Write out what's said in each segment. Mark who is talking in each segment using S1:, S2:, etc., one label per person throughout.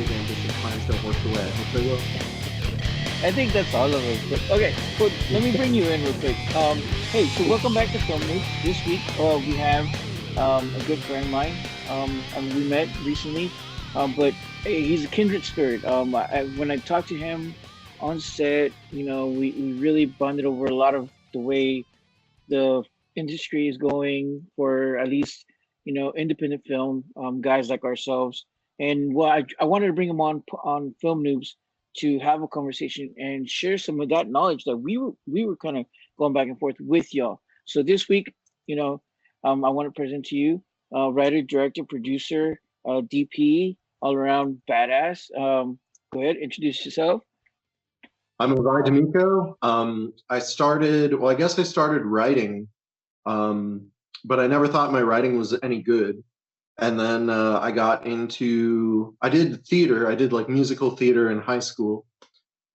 S1: optimistic and just if plans don't work the way I hope they will.
S2: I think that's all of us. But okay, but let me bring you in real quick. Hey, so welcome back to Film News. This week, we have a good friend of mine. And we met recently, but hey, he's a kindred spirit. When I talked to him on set, we really bonded over a lot of the way the industry is going for at least independent film guys like ourselves. And well, I wanted to bring him on Film Noobs to have a conversation and share some of that knowledge that we were kind of going back and forth with y'all. So this week, I want to present to you writer, director, producer, DP, all around badass. Go ahead, introduce yourself.
S1: I'm Avai D'Amico. I guess I started writing, but I never thought my writing was any good. And then I did theater. I did like musical theater in high school.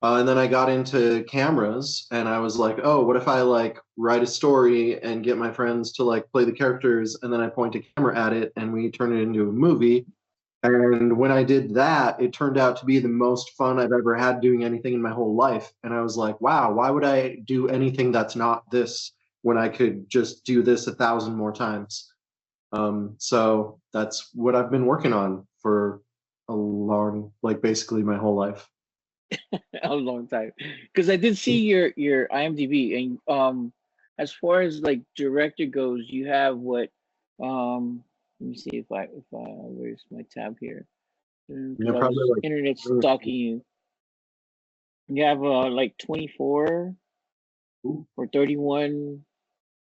S1: And then I got into cameras and I was like, oh, what if I like write a story and get my friends to like play the characters and then I point a camera at it and we turn it into a movie. And when I did that, it turned out to be the most fun I've ever had doing anything in my whole life. And I was like, wow, why would I do anything that's not this when I could just do this 1,000 more times? So that's what I've been working on for like basically my whole life.
S2: A long time, because I did see your IMDb, and as far as like director goes, you have what? Let me see if I where's my tab here?
S1: You know,
S2: Because I
S1: probably
S2: was
S1: like,
S2: internet stalking you. You have like 24
S1: ooh,
S2: or 31,
S1: wow.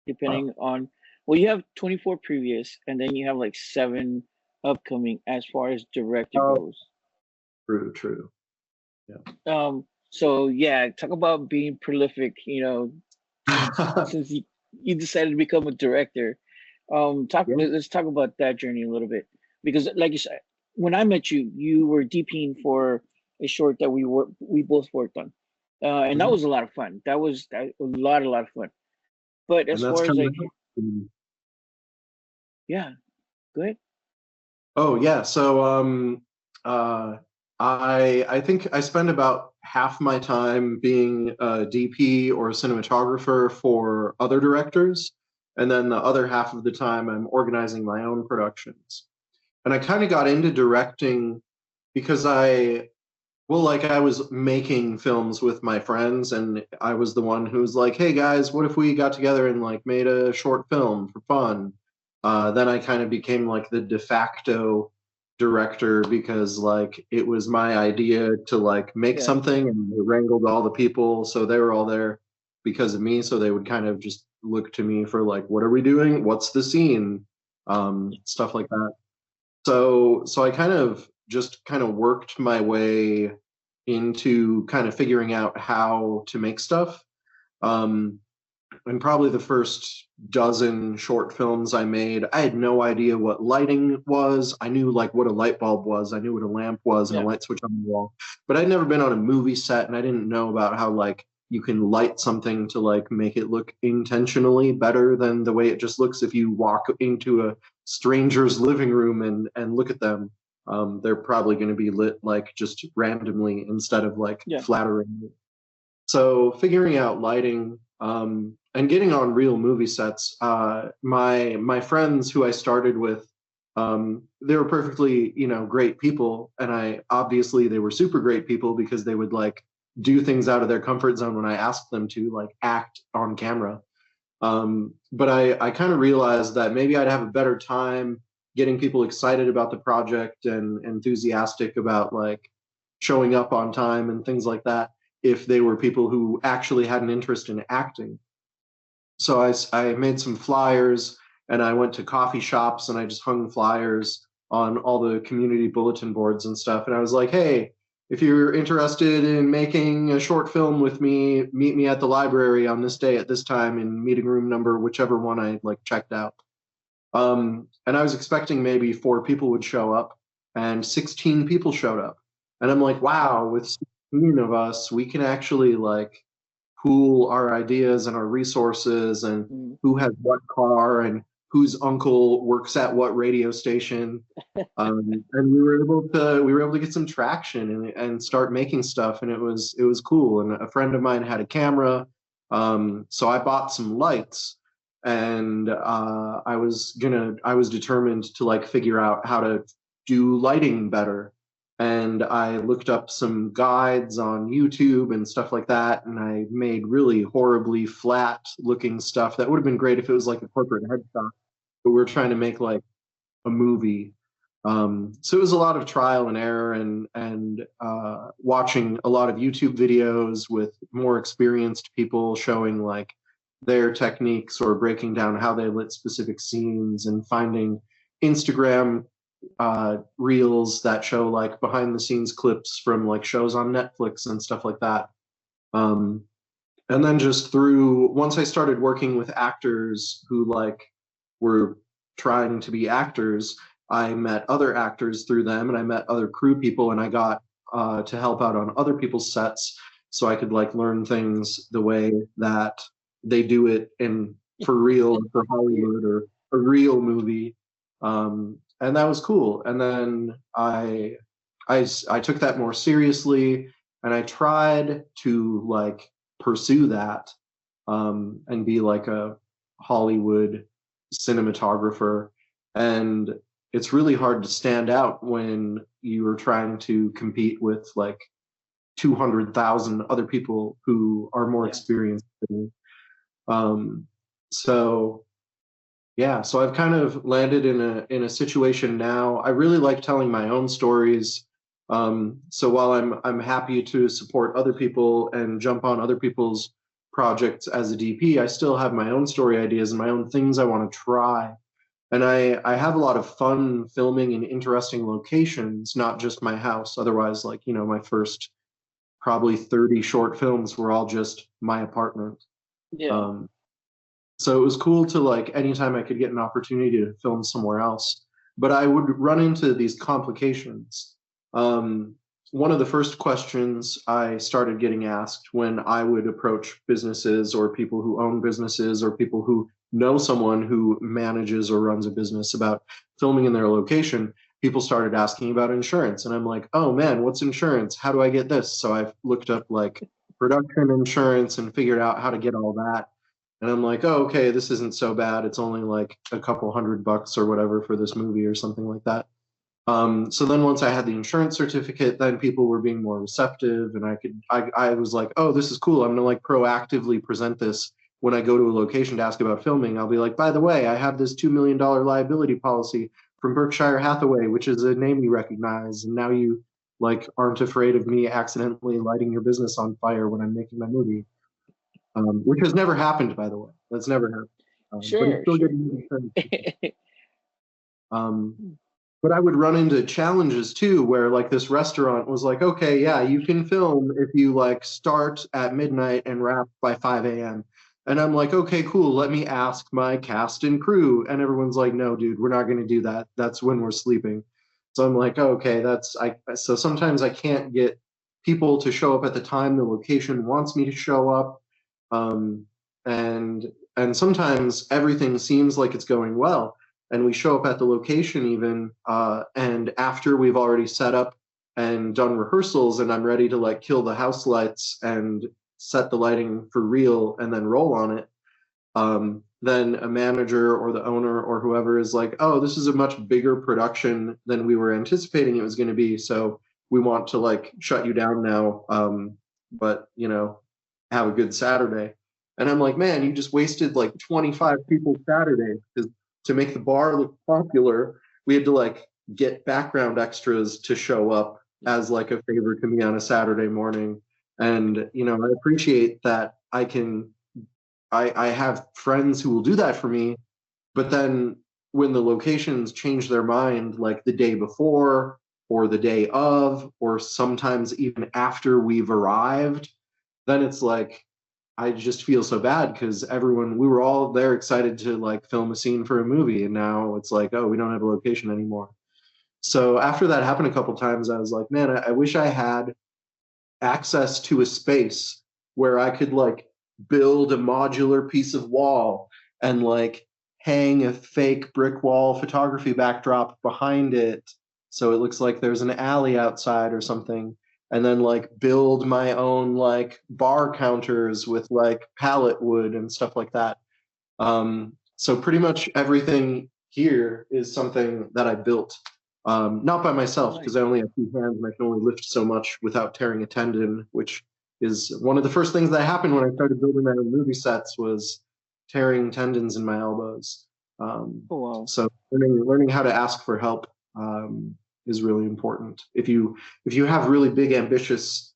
S2: depending on. Well, you have 24 previous, and then you have like seven upcoming as far as director
S1: Oh,
S2: goes.
S1: true. Yeah.
S2: So yeah, talk about being prolific, since you decided to become a director.
S1: Yeah.
S2: Let's talk about that journey a little bit, because like you said, when I met you, you were DPing for a short that we both worked on, and that
S1: Mhm.
S2: was a lot of fun. That a lot of fun. But
S1: And
S2: as
S1: that's
S2: far as
S1: coming
S2: like,
S1: out.
S2: yeah, go ahead.
S1: Oh yeah. Uh I think I spend about half my time being a DP or a cinematographer for other directors, and then the other half of the time I'm organizing my own productions. And I kind of got into directing because I was making films with my friends, and I was the one who was like, "Hey guys, what if we got together and like made a short film for fun?" Then I kind of became like the de facto director because like it was my idea to like make
S2: Yeah,
S1: something, and I wrangled all the people, so they were all there because of me. So they would kind of just look to me for like, "What are we doing? What's the scene?" Stuff like that. So I kind of worked my way into kind of figuring out how to make stuff. Um, and probably the first dozen short films I made, I had no idea what lighting was. I knew like what a light bulb was. I knew what a lamp was and a
S2: yeah,
S1: light switch on the wall. But I'd never been on a movie set and I didn't know about how like you can light something to like make it look intentionally better than the way it just looks if you walk into a stranger's living room and look at them. They're probably going to be lit like just randomly instead of like
S2: yeah.
S1: flattering. So figuring out lighting and getting on real movie sets. My friends who I started with, they were perfectly great people, and they were super great people because they would like do things out of their comfort zone when I asked them to, like act on camera. But I kind of realized that maybe I'd have a better time getting people excited about the project and enthusiastic about like showing up on time and things like that if they were people who actually had an interest in acting. So I made some flyers and I went to coffee shops and I just hung flyers on all the community bulletin boards and stuff. And I was like, hey, if you're interested in making a short film with me, meet me at the library on this day at this time in meeting room number, whichever one I like checked out. And I was expecting maybe 4 people would show up, and 16 people showed up. And I'm like,
S2: Wow.
S1: wow, with 16 of us, we can actually like pool our ideas and our resources and
S2: Mm,
S1: who has what car and whose uncle works at what radio station. And we were able to get some traction and start making stuff, and it was cool. And a friend of mine had a camera, so I bought some lights, and I was determined to like figure out how to do lighting better. And I looked up some guides on YouTube and stuff like that, and I made really horribly flat looking stuff that would have been great if it was like a corporate headshot, but we're trying to make like a movie. So it was a lot of trial and error, and watching a lot of YouTube videos with more experienced people showing like their techniques or breaking down how they lit specific scenes, and finding Instagram reels that show like behind the scenes clips from like shows on Netflix and stuff like that. Um, and then just through once I started working with actors who like were trying to be actors, I met other actors through them, and I met other crew people, and I got to help out on other people's sets, so I could like learn things the way that they do it in for real for Hollywood or a real movie. And that was cool. And then I took that more seriously, and I tried to like pursue that, and be like a Hollywood cinematographer. And it's really hard to stand out when you are trying to compete with like 200,000 other people who are more
S2: Yeah.
S1: experienced than you. Um, so yeah, so I've kind of landed in a situation now. I really like telling my own stories. So while I'm happy to support other people and jump on other people's projects as a DP, I still have my own story ideas and my own things I want to try. And I have a lot of fun filming in interesting locations, not just my house. Otherwise, like, my first probably 30 short films were all just my apartment.
S2: Yeah.
S1: Um, so it was cool to like anytime I could get an opportunity to film somewhere else. But I would run into these complications. Um, One of the first questions I started getting asked when I would approach businesses or people who own businesses or people who know someone who manages or runs a business about filming in their location, people started asking about insurance. And I'm like, oh man, what's insurance? How do I get this? So I've looked up like production insurance and figured out how to get all that. And I'm like, oh, okay, this isn't so bad. It's only like a couple $100 or whatever for this movie or something like that. So then once I had the insurance certificate, then people were being more receptive, and I was like, oh, this is cool. I'm gonna like proactively present this when I go to a location to ask about filming. I'll be like, by the way, I have this $2 million liability policy from Berkshire Hathaway, which is a name you recognize, and now you like aren't afraid of me accidentally lighting your business on fire when I'm making my movie, which has never happened, by the way. That's never happened. But it's
S2: Sure,
S1: still
S2: sure.
S1: getting um, but I would run into challenges too, where like this restaurant was like, okay, yeah, you can film if you like start at midnight and wrap by 5 a.m. And I'm like, okay, cool. Let me ask my cast and crew. And everyone's like, no, dude, we're not going to do that. That's when we're sleeping. So I'm like, okay, so sometimes I can't get people to show up at the time the location wants me to show up. Um, and, and sometimes everything seems like it's going well, and we show up at the location even, and after we've already set up and done rehearsals, and I'm ready to like kill the house lights and set the lighting for real and then roll on it, then a manager or the owner or whoever is like, oh, this is a much bigger production than we were anticipating it was going to be, so we want to like shut you down now, but have a good Saturday. And I'm like, man, you just wasted like 25 people's Saturday, because to make the bar look popular, we had to like get background extras to show up as like a favor to me on a Saturday morning. And I appreciate that I have friends who will do that for me, but then when the locations change their mind like the day before or the day of, or sometimes even after we've arrived, then it's like I just feel so bad, because we were all there excited to like film a scene for a movie, and now it's like, oh, we don't have a location anymore. So after that happened a couple times, I was like, man, I wish I had access to a space where I could like build a modular piece of wall and like hang a fake brick wall photography backdrop behind it so it looks like there's an alley outside or something, and then like build my own like bar counters with like pallet wood and stuff like that. So pretty much everything here is something that I built, not by myself
S2: Nice.
S1: because I only have two hands and I can only lift so much without tearing a tendon, which is one of the first things that happened when I started building my own movie sets was tearing tendons in my elbows.
S2: Oh wow.
S1: So learning how to ask for help is really important if you have really big ambitious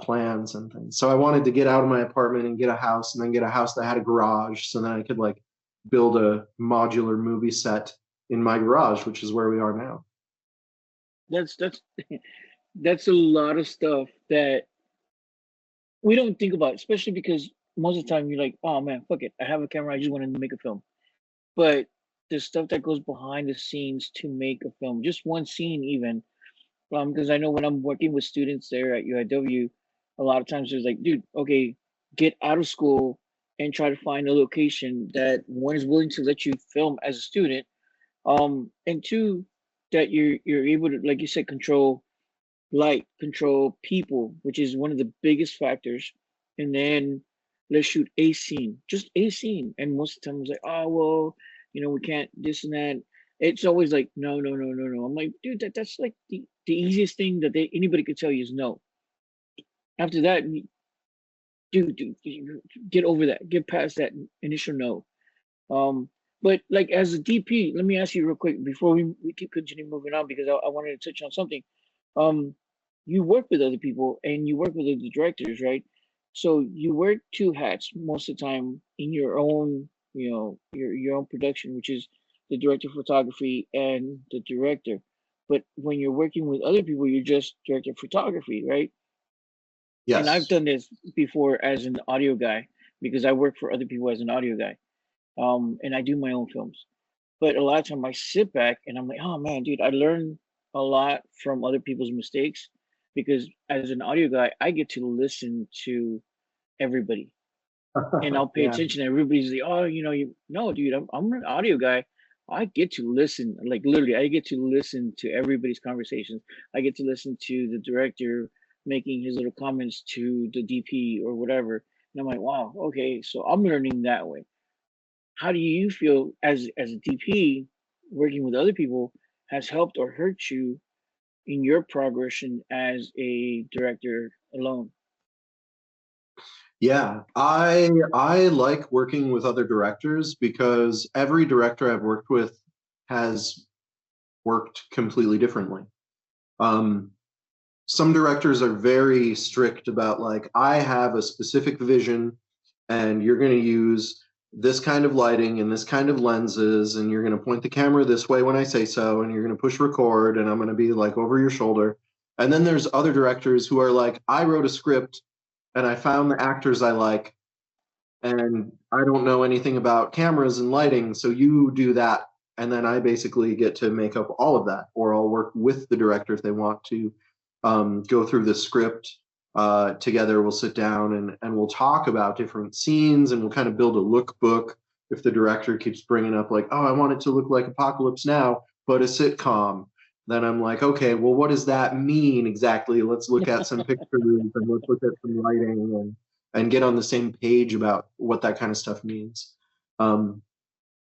S1: plans and things. So I wanted to get out of my apartment and get a house, and then get a house that had a garage, so then I could like build a modular movie set in my garage, which is where we are now.
S2: That's that's a lot of stuff that we don't think about, especially because most of the time you're like, oh man, fuck it, I have a camera, I just wanted to make a film. But the stuff that goes behind the scenes to make a film, just one scene even, because I know when I'm working with students there at UIW, a lot of times there's like, dude, okay, get out of school and try to find a location that one is willing to let you film as a student, and two, that you're able to, like you said, control light, control people, which is one of the biggest factors. And then let's shoot a scene, just a scene. And most of the time it's like, oh well, we can't this and that. It's always like, no, no, no, no, no. I'm like, dude, that's like the easiest thing that anybody could tell you is no. After that, dude, get over that, get past that initial no. Um, but like as a DP, let me ask you real quick before we keep continuing moving on, because I wanted to touch on something. Um, you work with other people and you work with other directors, right? So you wear two hats most of the time in your own, your own production, which is the director of photography and the director. But when you're working with other people, you're just director of photography, right? And I've
S1: Yes.
S2: done this before as an audio guy because I work for other people as an audio guy. And I do my own films. But a lot of time I sit back and I'm like, oh man, dude, I learn a lot from other people's mistakes because as an audio guy, I get to listen to everybody and I'll pay
S1: Yeah.
S2: attention. Everybody's like, oh, no, dude, I'm an audio guy. I get to listen, like literally, I get to listen to everybody's conversations. I get to listen to the director making his little comments to the DP or whatever. And I'm like, wow, okay, so I'm learning that way. How do you feel as a DP working with other people has helped or hurt you in your progression as a director alone?
S1: Yeah, I like working with other directors because every director I've worked with has worked completely differently. Um, some directors are very strict about like, I have a specific vision and you're going to use this kind of lighting and this kind of lenses, and you're going to point the camera this way when I say so, and you're going to push record, and I'm going to be like over your shoulder. And then there's other directors who are like, I wrote a script and I found the actors I like, and I don't know anything about cameras and lighting, so you do that. And then I basically get to make up all of that, or I'll work with the director if they want to go through the script together. We'll sit down and we'll talk about different scenes, and we'll kind of build a lookbook. If the director keeps bringing up like, oh, I want it to look like Apocalypse Now, but a sitcom, then I'm like, okay, well, what does that mean exactly? Let's look at some pictures and let's look at some lighting and get on the same page about what that kind of stuff means. Um,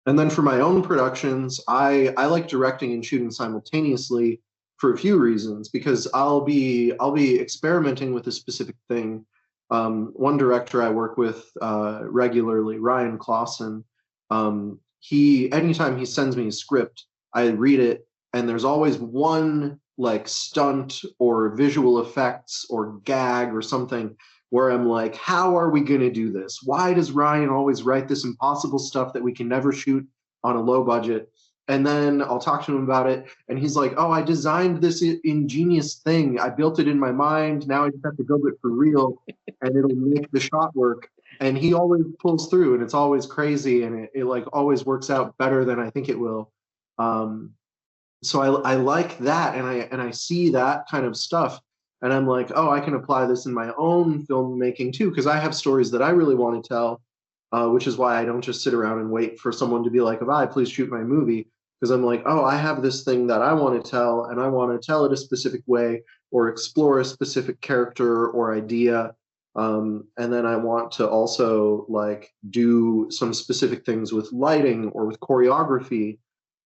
S1: and then for my own productions, I like directing and shooting simultaneously for a few reasons because I'll be experimenting with a specific thing. One director I work with regularly, Ryan Clausen, he anytime he sends me a script, I read it, and there's always one like stunt or visual effects or gag or something where I'm like, how are we going to do this? Why does Ryan always write this impossible stuff that we can never shoot on a low budget? And then I'll talk to him about it, and he's like, oh, I designed this ingenious thing. I built it in my mind. Now I just have to build it for real, and it'll make the shot work. And he always pulls through, and it's always crazy, and it like always works out better than I think it will. Um, so I like that, and I see that kind of stuff, and I'm like, oh, I can apply this in my own filmmaking too, because I have stories that I really want to tell, which is why I don't just sit around and wait for someone to be like, Avai, please shoot my movie. Because I'm like, oh, I have this thing that I want to tell, and I want to tell it a specific way or explore a specific character or idea. And then I want to also like do some specific things with lighting or with choreography.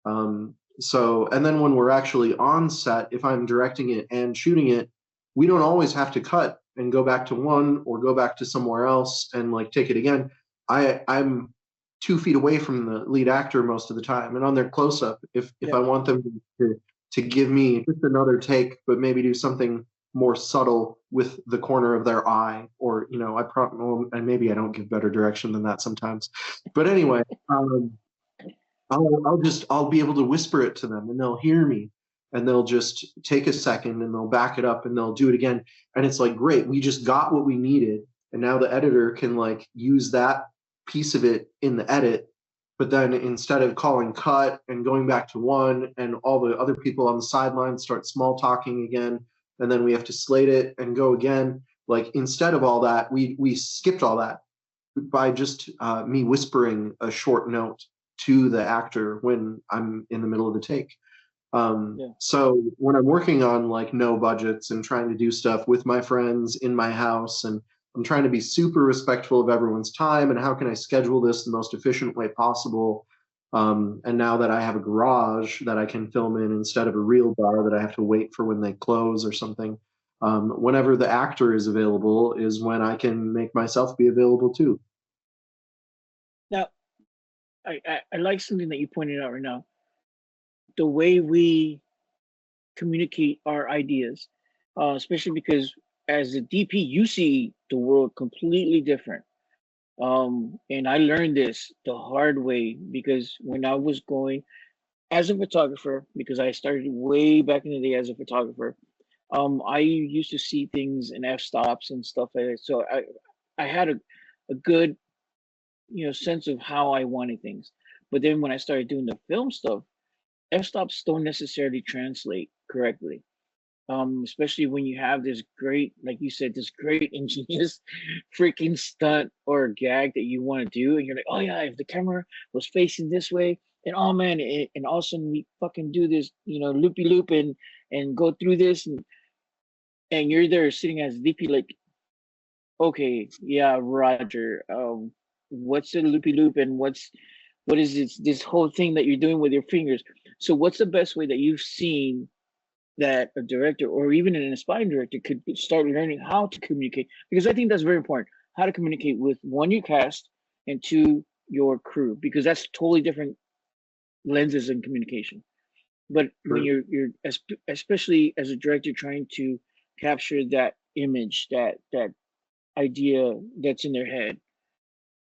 S1: And then when we're actually on set, if I'm directing it and shooting it, we don't always have to cut and go back to one or go back to somewhere else and like take it again. I'm 2 feet away from the lead actor most of the time, and on their close up, if I
S2: Yeah.
S1: want them to give me just another take, but maybe do something more subtle with the corner of their eye, or and maybe I don't give better direction than that sometimes, but anyway, I'll be able to whisper it to them and they'll hear me and they'll just take a second and they'll back it up and they'll do it again. And it's like, great, we just got what we needed. And now the editor can like use that piece of it in the edit. But then instead of calling cut and going back to one and all the other people on the sidelines start small talking again, and then we have to slate it and go again. Like instead of all that, we skipped all that by just me whispering a short note to the actor when I'm in the middle of the take.
S2: Yeah.
S1: So when I'm working on like no budgets and trying to do stuff with my friends in my house, and I'm trying to be super respectful of everyone's time and how can I schedule this the most efficient way possible. And now that I have a garage that I can film in instead of a real bar that I have to wait for when they close or something, whenever the actor is available is when I can make myself be available too.
S2: Now, I like something that you pointed out right now. The way we communicate our ideas, especially because as a DP, you see the world completely different. And I learned this the hard way because when I was going as a photographer, because I started way back in the day as a photographer, I used to see things in f stops and stuff like that. So I had a good sense of how I wanted things. But then when I started doing the film stuff, f stops don't necessarily translate correctly. Especially when you have this great, like you said, this great ingenious freaking stunt or gag that you want to do, and you're like, oh yeah, if the camera was facing this way, and oh man, and all of a sudden we fucking do this, loopy loop and go through this, and you're there sitting as DP, like, okay, yeah, Roger, what's the loopy loop, and what is this whole thing that you're doing with your fingers? So what's the best way that you've seen that a director or even an aspiring director could start learning how to communicate, because I think that's very important, how to communicate with one, your cast, and two, your crew, because that's totally different lenses in communication. But when
S1: True.
S2: you're especially as a director trying to capture that image, that idea that's in their head,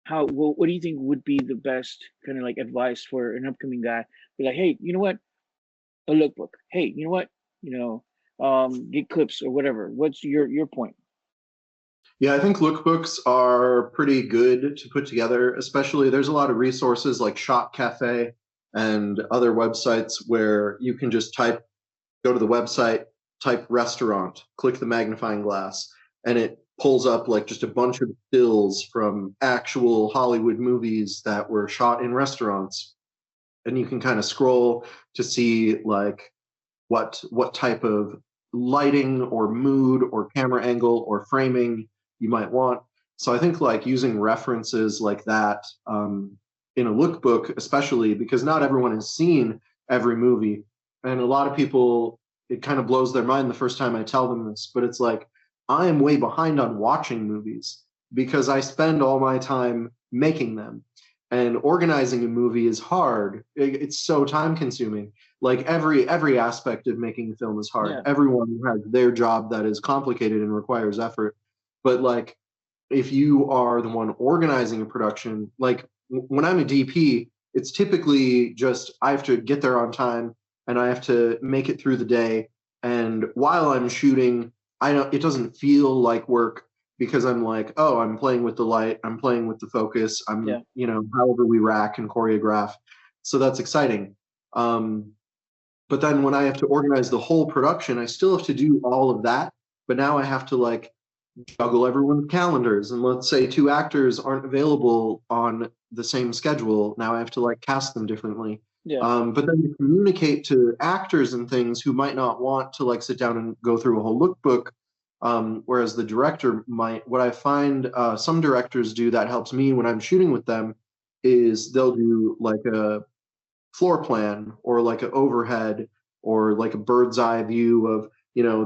S2: what do you think would be the best kind of like advice for an upcoming guy? Be like, hey, you know what, a lookbook. Hey, you know what? Get clips or whatever. What's your point?
S1: Yeah, I think lookbooks are pretty good to put together, especially there's a lot of resources like Shot Cafe and other websites where you can just go to the website, type restaurant, click the magnifying glass, and it pulls up like just a bunch of stills from actual Hollywood movies that were shot in restaurants. And you can kind of scroll to see like what type of lighting or mood or camera angle or framing you might want. So I think like using references like that in a lookbook, especially because not everyone has seen every movie, and a lot of people, it kind of blows their mind the first time I tell them this, but it's like I am way behind on watching movies because I spend all my time making them. And organizing a movie is hard. It's so time consuming. Like every aspect of making a film is hard.
S2: Yeah,
S1: Everyone has their job that is complicated and requires effort. But like if you are the one organizing a production, like when I'm a DP, it's typically just I have to get there on time and I have to make it through the day. And while I'm shooting, I don't it doesn't feel like work because I'm like, oh, I'm playing with the light, I'm playing with the focus,
S2: yeah,
S1: however we rack and choreograph. So that's exciting. Um, but then when I have to organize the whole production, I still have to do all of that. But now I have to like juggle everyone's calendars. And let's say two actors aren't available on the same schedule. Now I have to like cast them differently.
S2: Yeah.
S1: But then to communicate to actors and things who might not want to like sit down and go through a whole lookbook, whereas the director might. What I find some directors do that helps me when I'm shooting with them is they'll do like a floor plan or like an overhead or like a bird's eye view of,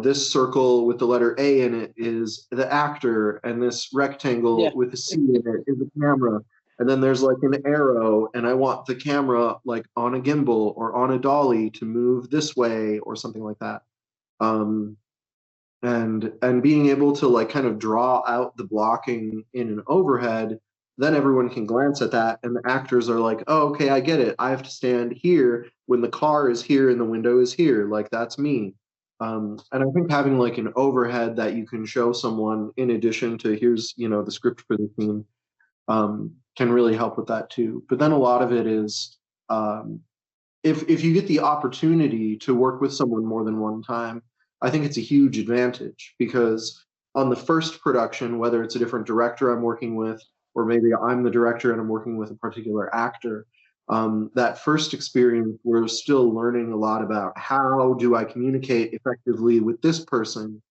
S1: this circle with the letter A in it is the actor, and this rectangle
S2: Yeah.
S1: with a C in it is the camera. And then there's like an arrow, and I want the camera like on a gimbal or on a dolly to move this way or something like that. Um, and being able to like kind of draw out the blocking in an overhead, then everyone can glance at that and the actors are like, oh, okay, I get it, I have to stand here when the car is here and the window is here, like that's me. And I think having like an overhead that you can show someone in addition to here's, the script for the scene, can really help with that too. But then a lot of it is, um, if you get the opportunity to work with someone more than one time, I think it's a huge advantage because on the first production, whether it's a different director I'm working with, or maybe I'm the director and I'm working with a particular actor, that first experience, we're still learning a lot about how do I communicate effectively with this person.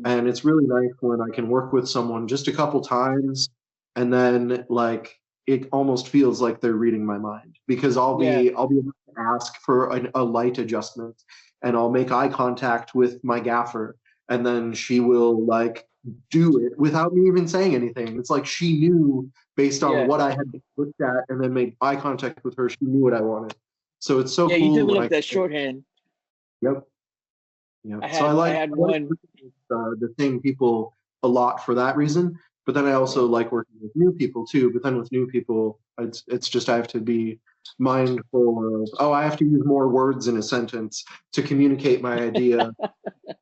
S1: And it's really nice when I can work with someone just a couple times and then like it almost feels like they're reading my mind because
S2: Yeah.
S1: I'll be able to ask for a light adjustment and I'll make eye contact with my gaffer and then she will like do it without me even saying anything. It's like she knew based on
S2: Yeah.
S1: what I had looked at and then made eye contact with her. She knew what I wanted. So it's so
S2: Yeah. You
S1: cool when
S2: develop
S1: I,
S2: that shorthand.
S1: yep, yep.
S2: I
S1: So
S2: had I had
S1: I like
S2: one.
S1: working with the same people a lot for that reason. But then I
S2: Yeah.
S1: also like working with new people too. But then with new people, it's just I have to be mindful of, oh, I have to use more words in a sentence to communicate my idea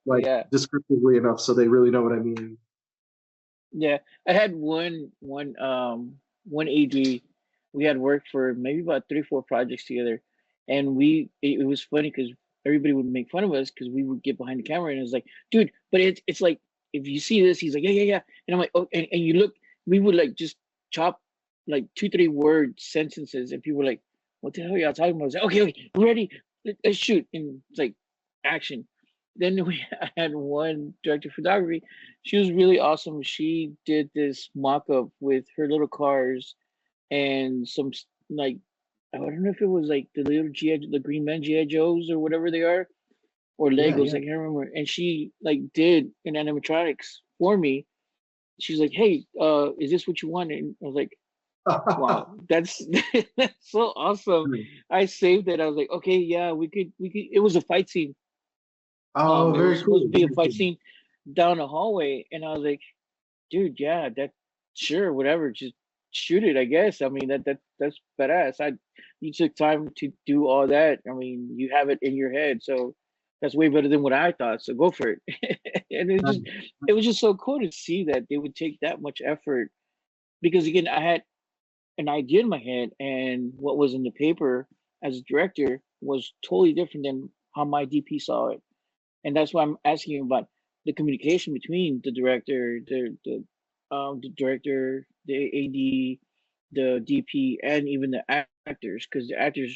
S1: like
S2: Yeah.
S1: descriptively enough so they really know what I mean.
S2: Yeah. I had one AD. We had worked for maybe about 3 4 projects together, and it was funny because everybody would make fun of us because we would get behind the camera and it was like, dude, but it's like if you see this, he's like, yeah, yeah, yeah, and I'm like, oh, and you look, we would like just chop like 2 3 word sentences, and people were like, what the hell are y'all talking about? I was like, okay, okay, we're ready, let's shoot, and it's like action. Then I had one director of photography. She was really awesome. She did this mock-up with her little cars and like I don't know if it was like the little the Green Man GI Joes or whatever they are, or
S1: Yeah,
S2: Legos.
S1: yeah.
S2: I can't remember. And she like did an animatronics for me. She's like, "Hey, is this what you want?" And I was like, "Wow, that's that's so awesome." I saved it. I was like, "Okay, yeah, we could." It was a fight scene.
S1: Oh,
S2: It was
S1: very
S2: supposed
S1: cool.
S2: to be a
S1: Very
S2: fight
S1: cool.
S2: scene down a hallway, and I was like, dude, yeah, that sure, whatever, just shoot it, I guess. I mean that's badass. You took time to do all that. I mean, you have it in your head, so that's way better than what I thought. So go for it. And
S1: Um,
S2: it was just so cool to see that they would take that much effort because again, I had an idea in my head and what was in the paper as a director was totally different than how my DP saw it. And that's why I'm asking you about the communication between the director, the director, the AD, the DP, and even the actors, because the actors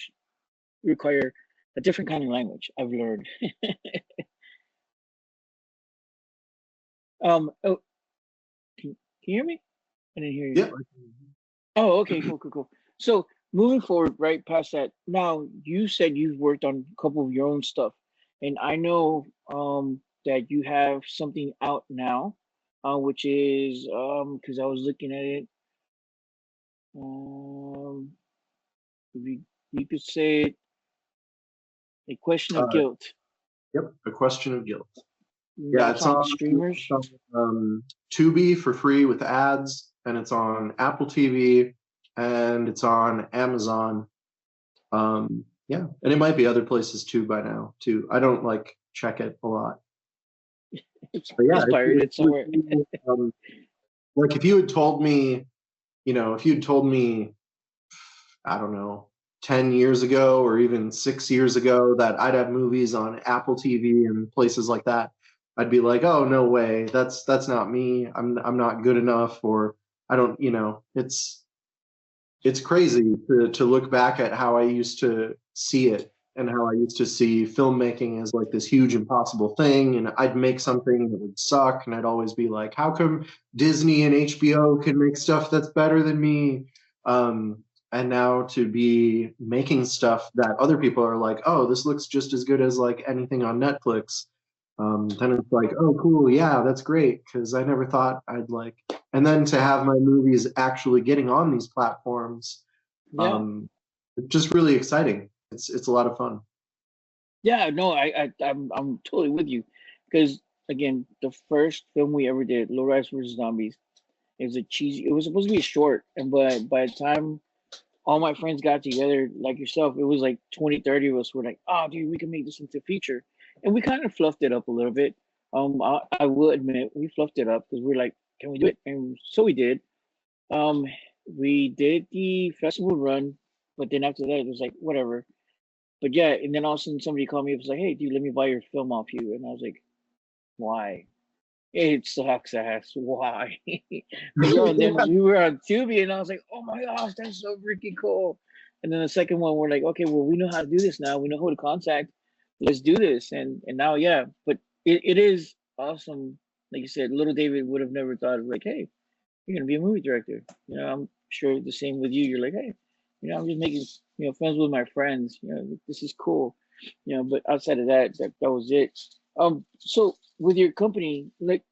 S2: require a different kind of language. I've learned. Oh, can you hear me? I didn't hear you.
S1: yeah.
S2: Oh, okay, cool, cool, cool. So moving forward, right past that, now you said you've worked on a couple of your own stuff, and I know that you have something out now, which is because I was looking at it, if you could say it, a question of
S1: Uh,
S2: guilt.
S1: yep. A question of guilt. Yeah,
S2: That's on
S1: it's
S2: streamers.
S1: on Tubi for free with ads, and it's on Apple TV, and it's on Amazon. Yeah, and it might be other places too by now too. I don't like check it a lot, but yeah,
S2: It's pirated somewhere.
S1: like if you had told me, if you'd told me, I don't know, 10 years ago or even 6 years ago that I'd have movies on Apple TV and places like that, I'd be like, oh no way, that's not me. I'm not good enough, or I don't, it's crazy to look back at how I used to see it and how I used to see filmmaking as like this huge impossible thing, and I'd make something that would suck, and I'd always be like, how come Disney and HBO can make stuff that's better than me? And now to be making stuff that other people are like, oh, this looks just as good as like anything on Netflix. Then it's like, oh, cool, yeah, that's great, because I never thought I'd like, and then to have my movies actually getting on these platforms,
S2: Yeah.
S1: um, it's just really exciting. It's a lot of fun.
S2: Yeah, no, I'm totally with you, because again, the first film we ever did, Low Rise versus Zombies, it was a cheesy. It was supposed to be a short, and but by the time all my friends got together, like yourself, it was like 20, 30 of us were like, oh, dude, we can make this into a feature, and we kind of fluffed it up a little bit. I will admit we fluffed it up because we are like, can we do it? And so we did. Um, we did the festival run, but then after that, it was like whatever. But yeah, and then all of a sudden somebody called me up and was like, "Hey, dude, let me buy your film off you." And I was like, "Why?" It sucks ass. Why? But yo, and then we were on Tubi, and I was like, "Oh my gosh, that's so freaking cool!" And then the second one, we're like, "Okay, well, we know how to do this now. We know who to contact. Let's do this." And now, yeah, but it is awesome. Like you said, little David would have never thought of like, "Hey, you're gonna be a movie director." I'm sure the same with you. You're like, "Hey, I'm just making friends with my friends. This is cool." But outside of that, that was it. So with your company, like,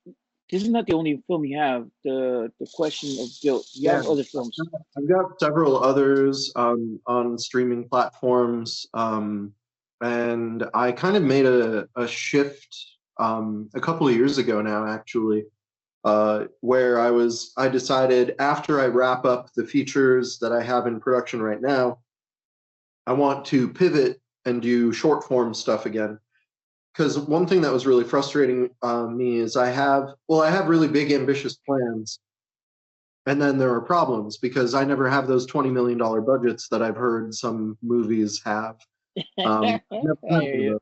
S2: this is not the only film you have. The Question of Guilt. You
S1: Yeah,
S2: have other films.
S1: I've got several others on streaming platforms, and I kind of made a shift a couple of years ago now, actually, where I decided after I wrap up the features that I have in production right now, I want to pivot and do short form stuff again. Because one thing that was really frustrating me is I have really big ambitious plans, and then there are problems because I never have those $20 million budgets that I've heard some movies have. I
S2: I
S1: never have
S2: hear
S1: one of
S2: you.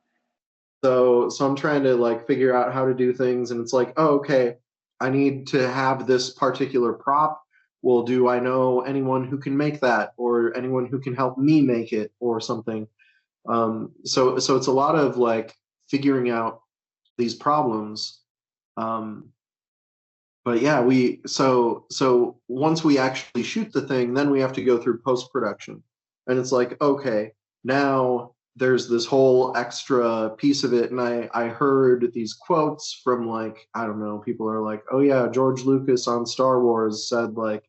S1: those. So I'm trying to like figure out how to do things, and it's like, oh, okay, I need to have this particular prop. Well, do I know anyone who can make that, or anyone who can help me make it, or something? So it's a lot of like figuring out these problems. Um, but yeah, so once we actually shoot the thing, then we have to go through post production, and it's like, okay, now there's this whole extra piece of it, and I heard these quotes from, like, I don't know, people are like, oh yeah, George Lucas on Star Wars said, like,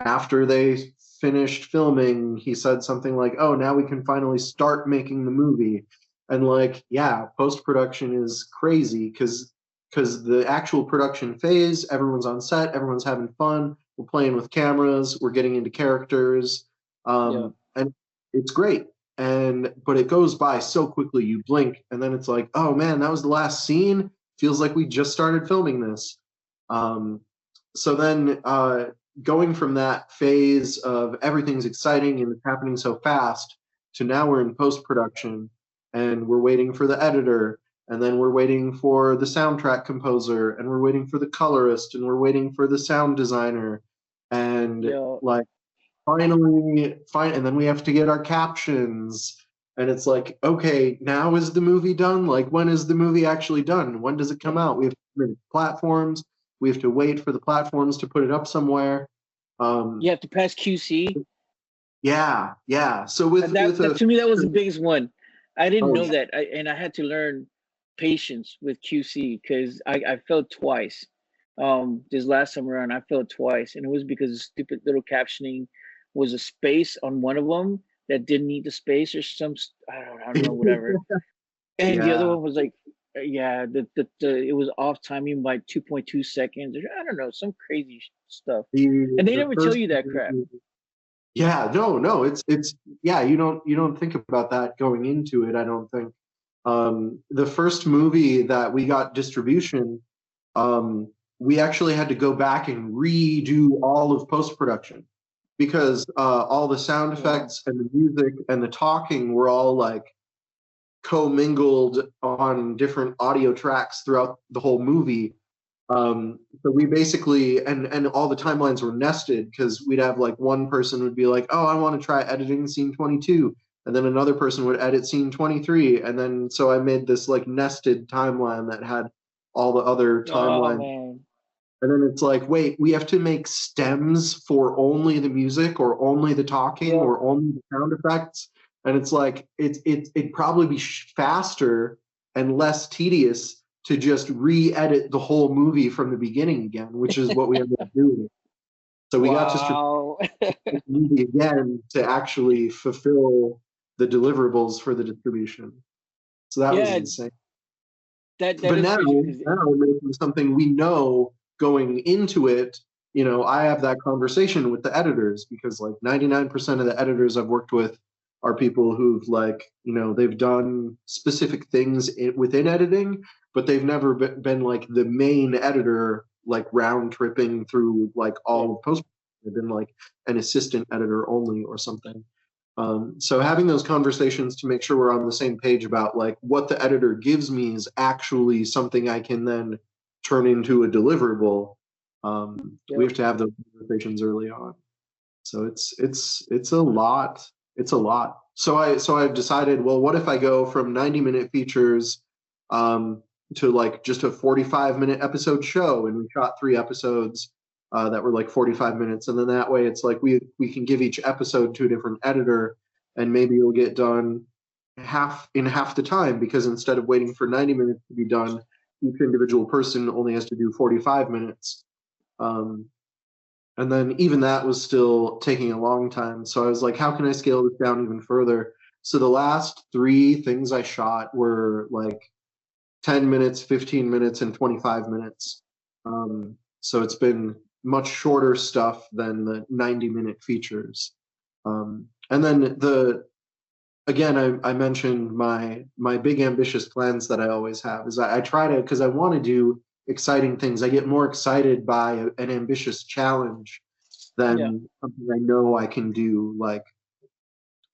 S1: after they finished filming, he said something like, oh, now we can finally start making the movie. And like, yeah, post production is crazy because the actual production phase, everyone's on set, everyone's having fun, we're playing with cameras, we're getting into characters,
S2: Yeah.
S1: and it's great. And but it goes by so quickly, you blink, and then it's like, oh man, that was the last scene. Feels like we just started filming this. Um, so then going from that phase of everything's exciting and it's happening so fast to now we're in post production and we're waiting for the editor, and then we're waiting for the soundtrack composer, and we're waiting for the colorist, and we're waiting for the sound designer, and
S2: Yeah.
S1: like finally fine, and then we have to get our captions, and it's like, okay, now is the movie done? Like, when is the movie actually done? When does it come
S2: Yeah.
S1: out? We have to submit platforms, we have to wait for the platforms to put it up somewhere.
S2: You
S1: um
S2: have to pass QC.
S1: yeah, so
S2: That to me, that was the biggest one. I didn't
S1: oh
S2: know
S1: yeah,
S2: that, and I had to learn patience with QC because I failed twice. This last time around, I failed twice, and it was because the stupid little captioning was a space on one of them that didn't need the space, or I don't know, whatever. And the other
S1: yeah.
S2: one was like, yeah, the it was off timing by 2.2 seconds, or I don't know, some crazy stuff. And they
S1: The
S2: never tell
S1: first
S2: you that crap.
S1: Yeah, no, it's yeah, you don't think about that going into it, I don't think. The first movie that we got distribution, we actually had to go back and redo all of post-production because all the sound
S2: Wow.
S1: effects and the music and the talking were all like commingled on different audio tracks throughout the whole movie. So we basically, and all the timelines were nested because we'd have like one person would be like, oh, I want to try editing scene 22. And then another person would edit scene 23. And then so I made this like nested timeline that had all the other
S2: Oh
S1: timelines.
S2: man.
S1: And then it's like, wait, we have to make stems for only the music or only the talking
S2: Yep.
S1: or only the sound effects. And it's like, it'd probably be faster and less tedious to just re-edit the whole movie from the beginning again, which is what we ended up doing. So we got to
S2: Wow.
S1: the movie again to actually fulfill the deliverables for the distribution. So that was
S2: Yeah,
S1: insane.
S2: that
S1: But
S2: is
S1: now,
S2: crazy because
S1: now we're making something we know going into it. You know, I have that conversation with the editors because like 99% of the editors I've worked with are people who've like, you know, they've done specific things within editing, but they've never been like the main editor, like round tripping through like
S2: yeah,
S1: all of post. They've been like an assistant editor only or something. So having those conversations to make sure we're on the same page about like what the editor gives me is actually something I can then turn into a deliverable. We
S2: yep.
S1: have to have those conversations early on. So it's a lot. It's a lot. So I've decided, well, what if I go from 90-minute features to like just a 45-minute episode show, and we shot 3 episodes that were like 45 minutes, and then that way it's like we can give each episode to a different editor, and maybe it'll get done half the time because instead of waiting for 90 minutes to be done, each individual person only has to do 45 minutes. Um, and then even that was still taking a long time. So I was like, how can I scale this down even further? So the last 3 things I shot were like 10 minutes, 15 minutes, and 25 minutes. So it's been much shorter stuff than the 90-minute features. And then I mentioned my big ambitious plans that I always have is I try to, because I want to do exciting things. I get more excited by an ambitious challenge
S2: Yeah.
S1: than something I know I can do. Like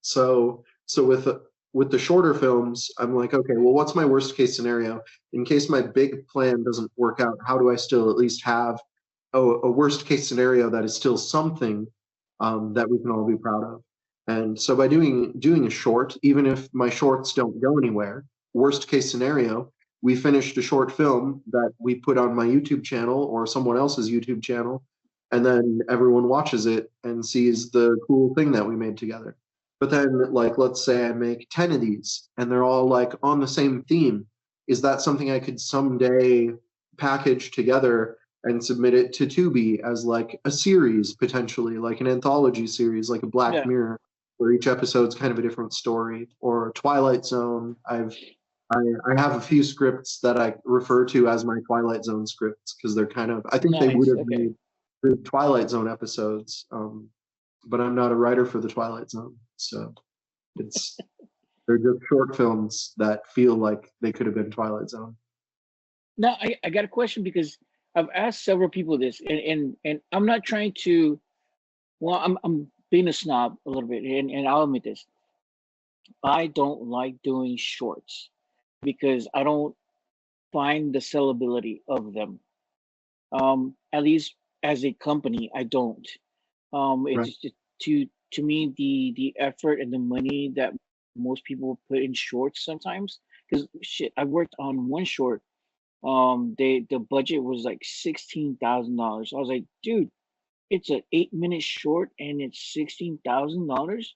S1: so with the shorter films, I'm like, okay, well, what's my worst case scenario in case my big plan doesn't work out? How do I still at least have a worst case scenario that is still something that we can all be proud of? And so by doing a short, even if my shorts don't go anywhere, worst case scenario, we finished a short film that we put on my YouTube channel or someone else's YouTube channel, and then everyone watches it and sees the cool thing that we made together. But then, like, let's say I make 10 of these and they're all like on the same theme. Is that something I could someday package together and submit it to Tubi as like a series, potentially, like an anthology series, like a Black
S2: Yeah.
S1: Mirror, where each episode's kind of a different story, or Twilight Zone. I have a few scripts that I refer to as my Twilight Zone scripts because they're kind of, I think they would
S2: Nice.
S1: have
S2: Okay.
S1: made the Twilight Zone episodes, but I'm not a writer for the Twilight Zone, so it's they're just short films that feel like they could have been Twilight Zone.
S2: Now I got a question because I've asked several people this, and I'm not trying to. Well, I'm being a snob a little bit, and I'll admit this. I don't like doing shorts because I don't find the sellability of them. At least as a company, I don't.
S1: Right.
S2: It's just to me the effort and the money that most people put in shorts sometimes. Because shit, I worked on one short. The budget was like $16,000. I was like, dude, it's an 8 minute short and it's $16,000.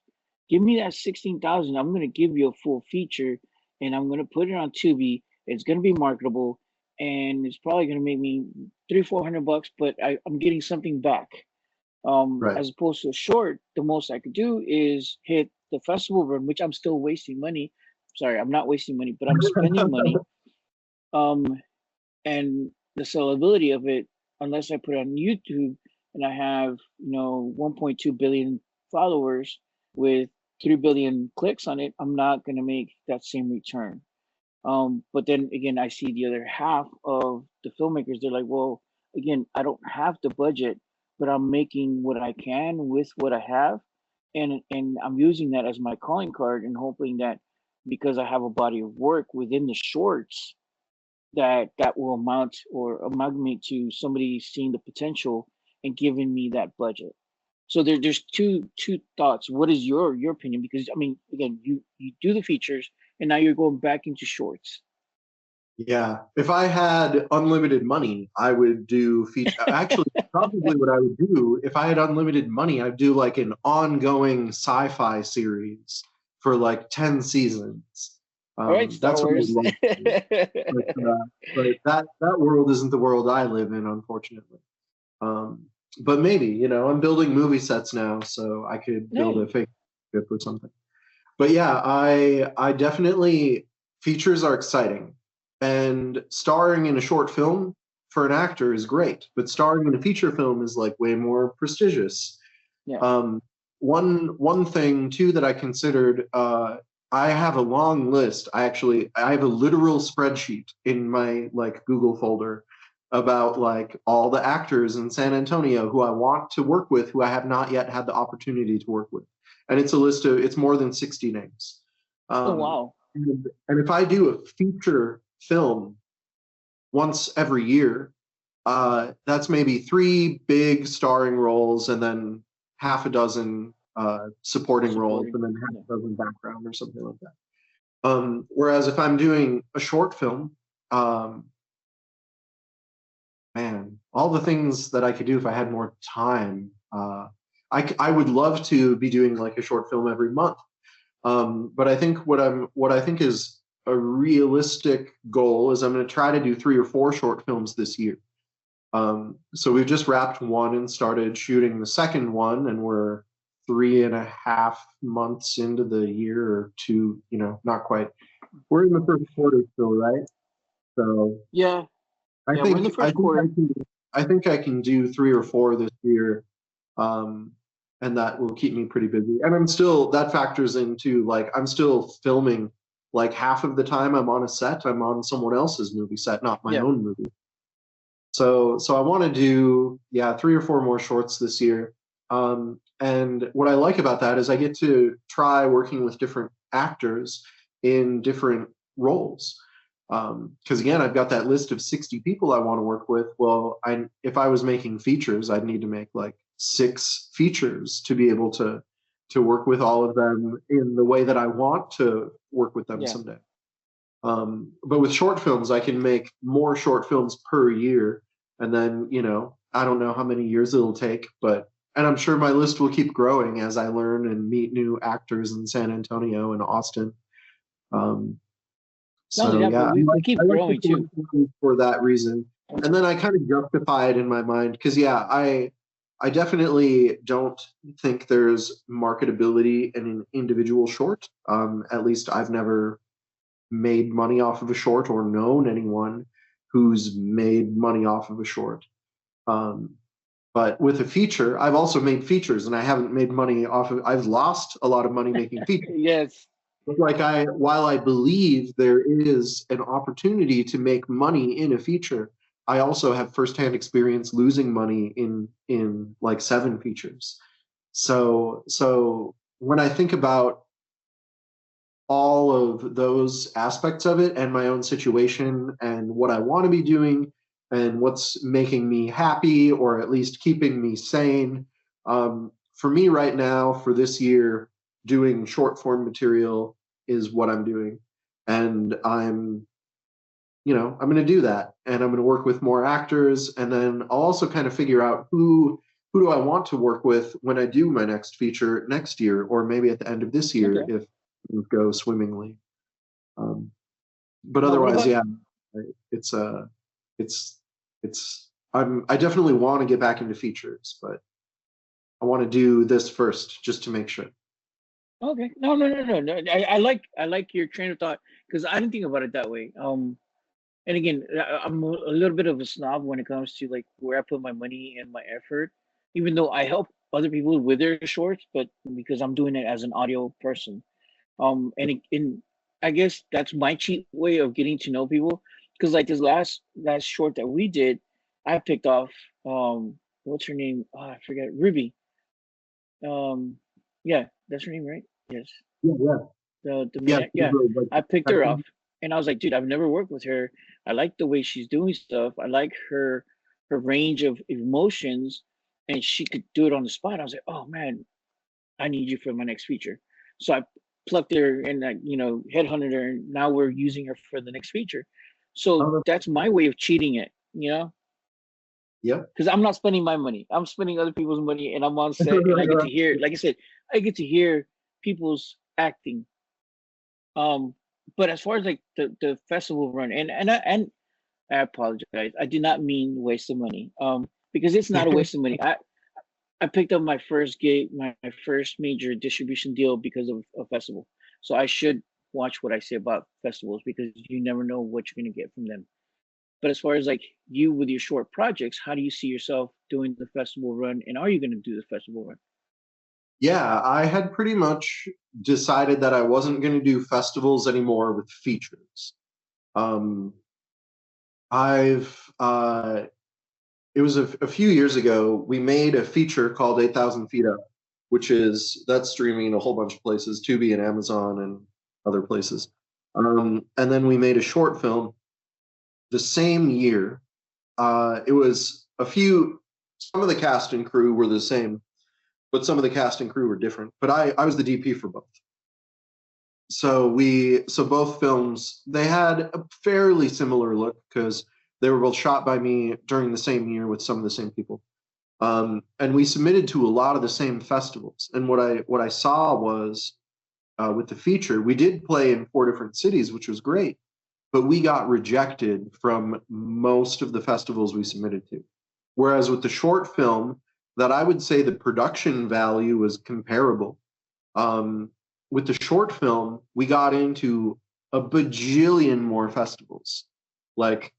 S2: Give me that 16,000. I'm gonna give you a full feature, and I'm gonna put it on Tubi. It's gonna be marketable, and it's probably gonna make me 300-400 bucks, but I'm getting something back.
S1: Right.
S2: As opposed to a short, the most I could do is hit the festival run, which I'm still wasting money. Sorry, I'm not wasting money, but I'm spending money. Um, and the sellability of it, unless I put it on YouTube and I have 1.2 billion followers with 3 billion clicks on it, I'm not going to make that same return. But then again, I see the other half of the filmmakers. They're like, well, again, I don't have the budget, but I'm making what I can with what I have, and I'm using that as my calling card and hoping that because I have a body of work within the shorts that will amount or amalgamate to somebody seeing the potential and giving me that budget. So there's two thoughts. What is your opinion? Because I mean, again, you do the features, and now you're going back into shorts.
S1: Yeah. If I had unlimited money, I would do feature. Actually, probably what I would do if I had unlimited money, I'd do like an ongoing sci-fi series for like 10 seasons.
S2: All right, Star
S1: That's what I would
S2: Wars.
S1: love to do. But that world isn't the world I live in, unfortunately. Um, but maybe, I'm building movie sets now, so I could build a
S2: Hey,
S1: fake ship or something. But yeah, I definitely features are exciting, and starring in a short film for an actor is great, but starring in a feature film is like way more prestigious.
S2: yeah.
S1: Um, one thing too that I considered, I have a long list. I have a literal spreadsheet in my like Google folder about like all the actors in San Antonio who I want to work with, who I have not yet had the opportunity to work with, and it's more than 60 names.
S2: Oh
S1: Um,
S2: wow.
S1: and if I do a feature film once every year, that's maybe three big starring roles and then half a dozen supporting roles
S2: Supporting.
S1: and then half
S2: Yeah.
S1: a dozen background or something like that. Whereas if I'm doing a short film, um, man, all the things that I could do if I had more time. I would love to be doing like a short film every month. But I think what I think is a realistic goal is I'm going to try to do 3 or 4 short films this year. So we've just wrapped one and started shooting the second one, and we're 3.5 months into the year or two, not quite. We're in the first quarter still, right? So
S2: Yeah.
S1: I
S2: Yeah. We're in the
S1: think I
S2: first
S1: think I
S2: quarter.
S1: can I think I can do 3 or 4 this year, um, and that will keep me pretty busy. And I'm still that factors into like I'm still filming like half of the time I'm on a set, I'm on someone else's movie set, not my
S2: Yeah.
S1: own movie. So I want to do, yeah, 3 or 4 more shorts this year. And what I like about that is I get to try working with different actors in different roles. Because again, I've got that list of 60 people I want to work with. Well, if I was making features, I'd need to make like 6 features to be able to work with all of them in the way that I want to work with them
S2: Yeah.
S1: someday. But with short films, I can make more short films per year. And then, I don't know how many years it'll take, and I'm sure my list will keep growing as I learn and meet new actors in San Antonio and Austin. Um,
S2: Not only
S1: so
S2: that, but
S1: yeah,
S2: we
S1: I
S2: keep
S1: like the
S2: growing
S1: short
S2: too.
S1: films for that reason. And then I kind of justify it in my mind because yeah, I definitely don't think there's marketability in an individual short. At least I've never made money off of a short or known anyone who's made money off of a short. Um, but with a feature, I've also made features and I haven't made money off of, I've lost a lot of money making features.
S2: Yes.
S1: But like while I believe there is an opportunity to make money in a feature, I also have firsthand experience losing money in like 7 features. So when I think about all of those aspects of it and my own situation and what I want to be doing and what's making me happy or at least keeping me sane. For me right now, for this year, doing short form material is what I'm doing. And I'm going to do that and I'm going to work with more actors. And then I'll also kind of figure out who do I want to work with when I do my next feature next year, or maybe at the end of this year
S2: Okay.
S1: if things go swimmingly. Um, but
S2: Now, what
S1: otherwise,
S2: about
S1: yeah, it's it's I definitely want to get back into features, but I want to do this first just to make sure.
S2: okay? No, no, no, no, no. I like your train of thought because I didn't think about it that way. And again, I'm a little bit of a snob when it comes to like where I put my money and my effort, even though I help other people with their shorts, but because I'm doing it as an audio person. And I guess that's my cheap way of getting to know people. Because like this last short that we did, I picked off what's her name? Oh, I forget. Ruby. Um, yeah, that's her name, right? Yes.
S1: Yeah, yeah.
S2: the
S1: Yeah,
S2: main yeah.
S1: like
S2: I picked her up
S1: technically,
S2: and I was like, dude, I've never worked with her. I like the way she's doing stuff. I like her range of emotions, and she could do it on the spot. I was like, oh man, I need you for my next feature. So I plucked her and headhunted her, and now we're using her for the next feature. So
S1: oh,
S2: that's my way of cheating it,
S1: yeah.
S2: because I'm not spending my money. I'm spending other people's money, and I'm on set, and I get to hear, like I said, I get to hear people's acting. But as far as like the festival run, and I apologize, I did not mean waste of money. Because it's not a waste of money. I picked up my first gig, my first major distribution deal because of a festival. So I should watch what I say about festivals because you never know what you're gonna get from them. But as far as like you with your short projects, how do you see yourself doing the festival run, and are you gonna do the festival run?
S1: Yeah, I had pretty much decided that I wasn't going to do festivals anymore with features. Um, I've it was a few years ago. We made a feature called 8,000 Feet Up, which is that's streaming in a whole bunch of places, Tubi and Amazon and other places. And then we made a short film the same year. It was a few. Some of the cast and crew were the same, but some of the cast and crew were different. But I was the DP for both. So both films they had a fairly similar look because they were both shot by me during the same year with some of the same people. And we submitted to a lot of the same festivals. And what I saw was with the feature, we did play in 4 different cities, which was great, but we got rejected from most of the festivals we submitted to. Whereas with the short film, that I would say the production value was comparable. Um, with the short film, we got into a bajillion more festivals. Like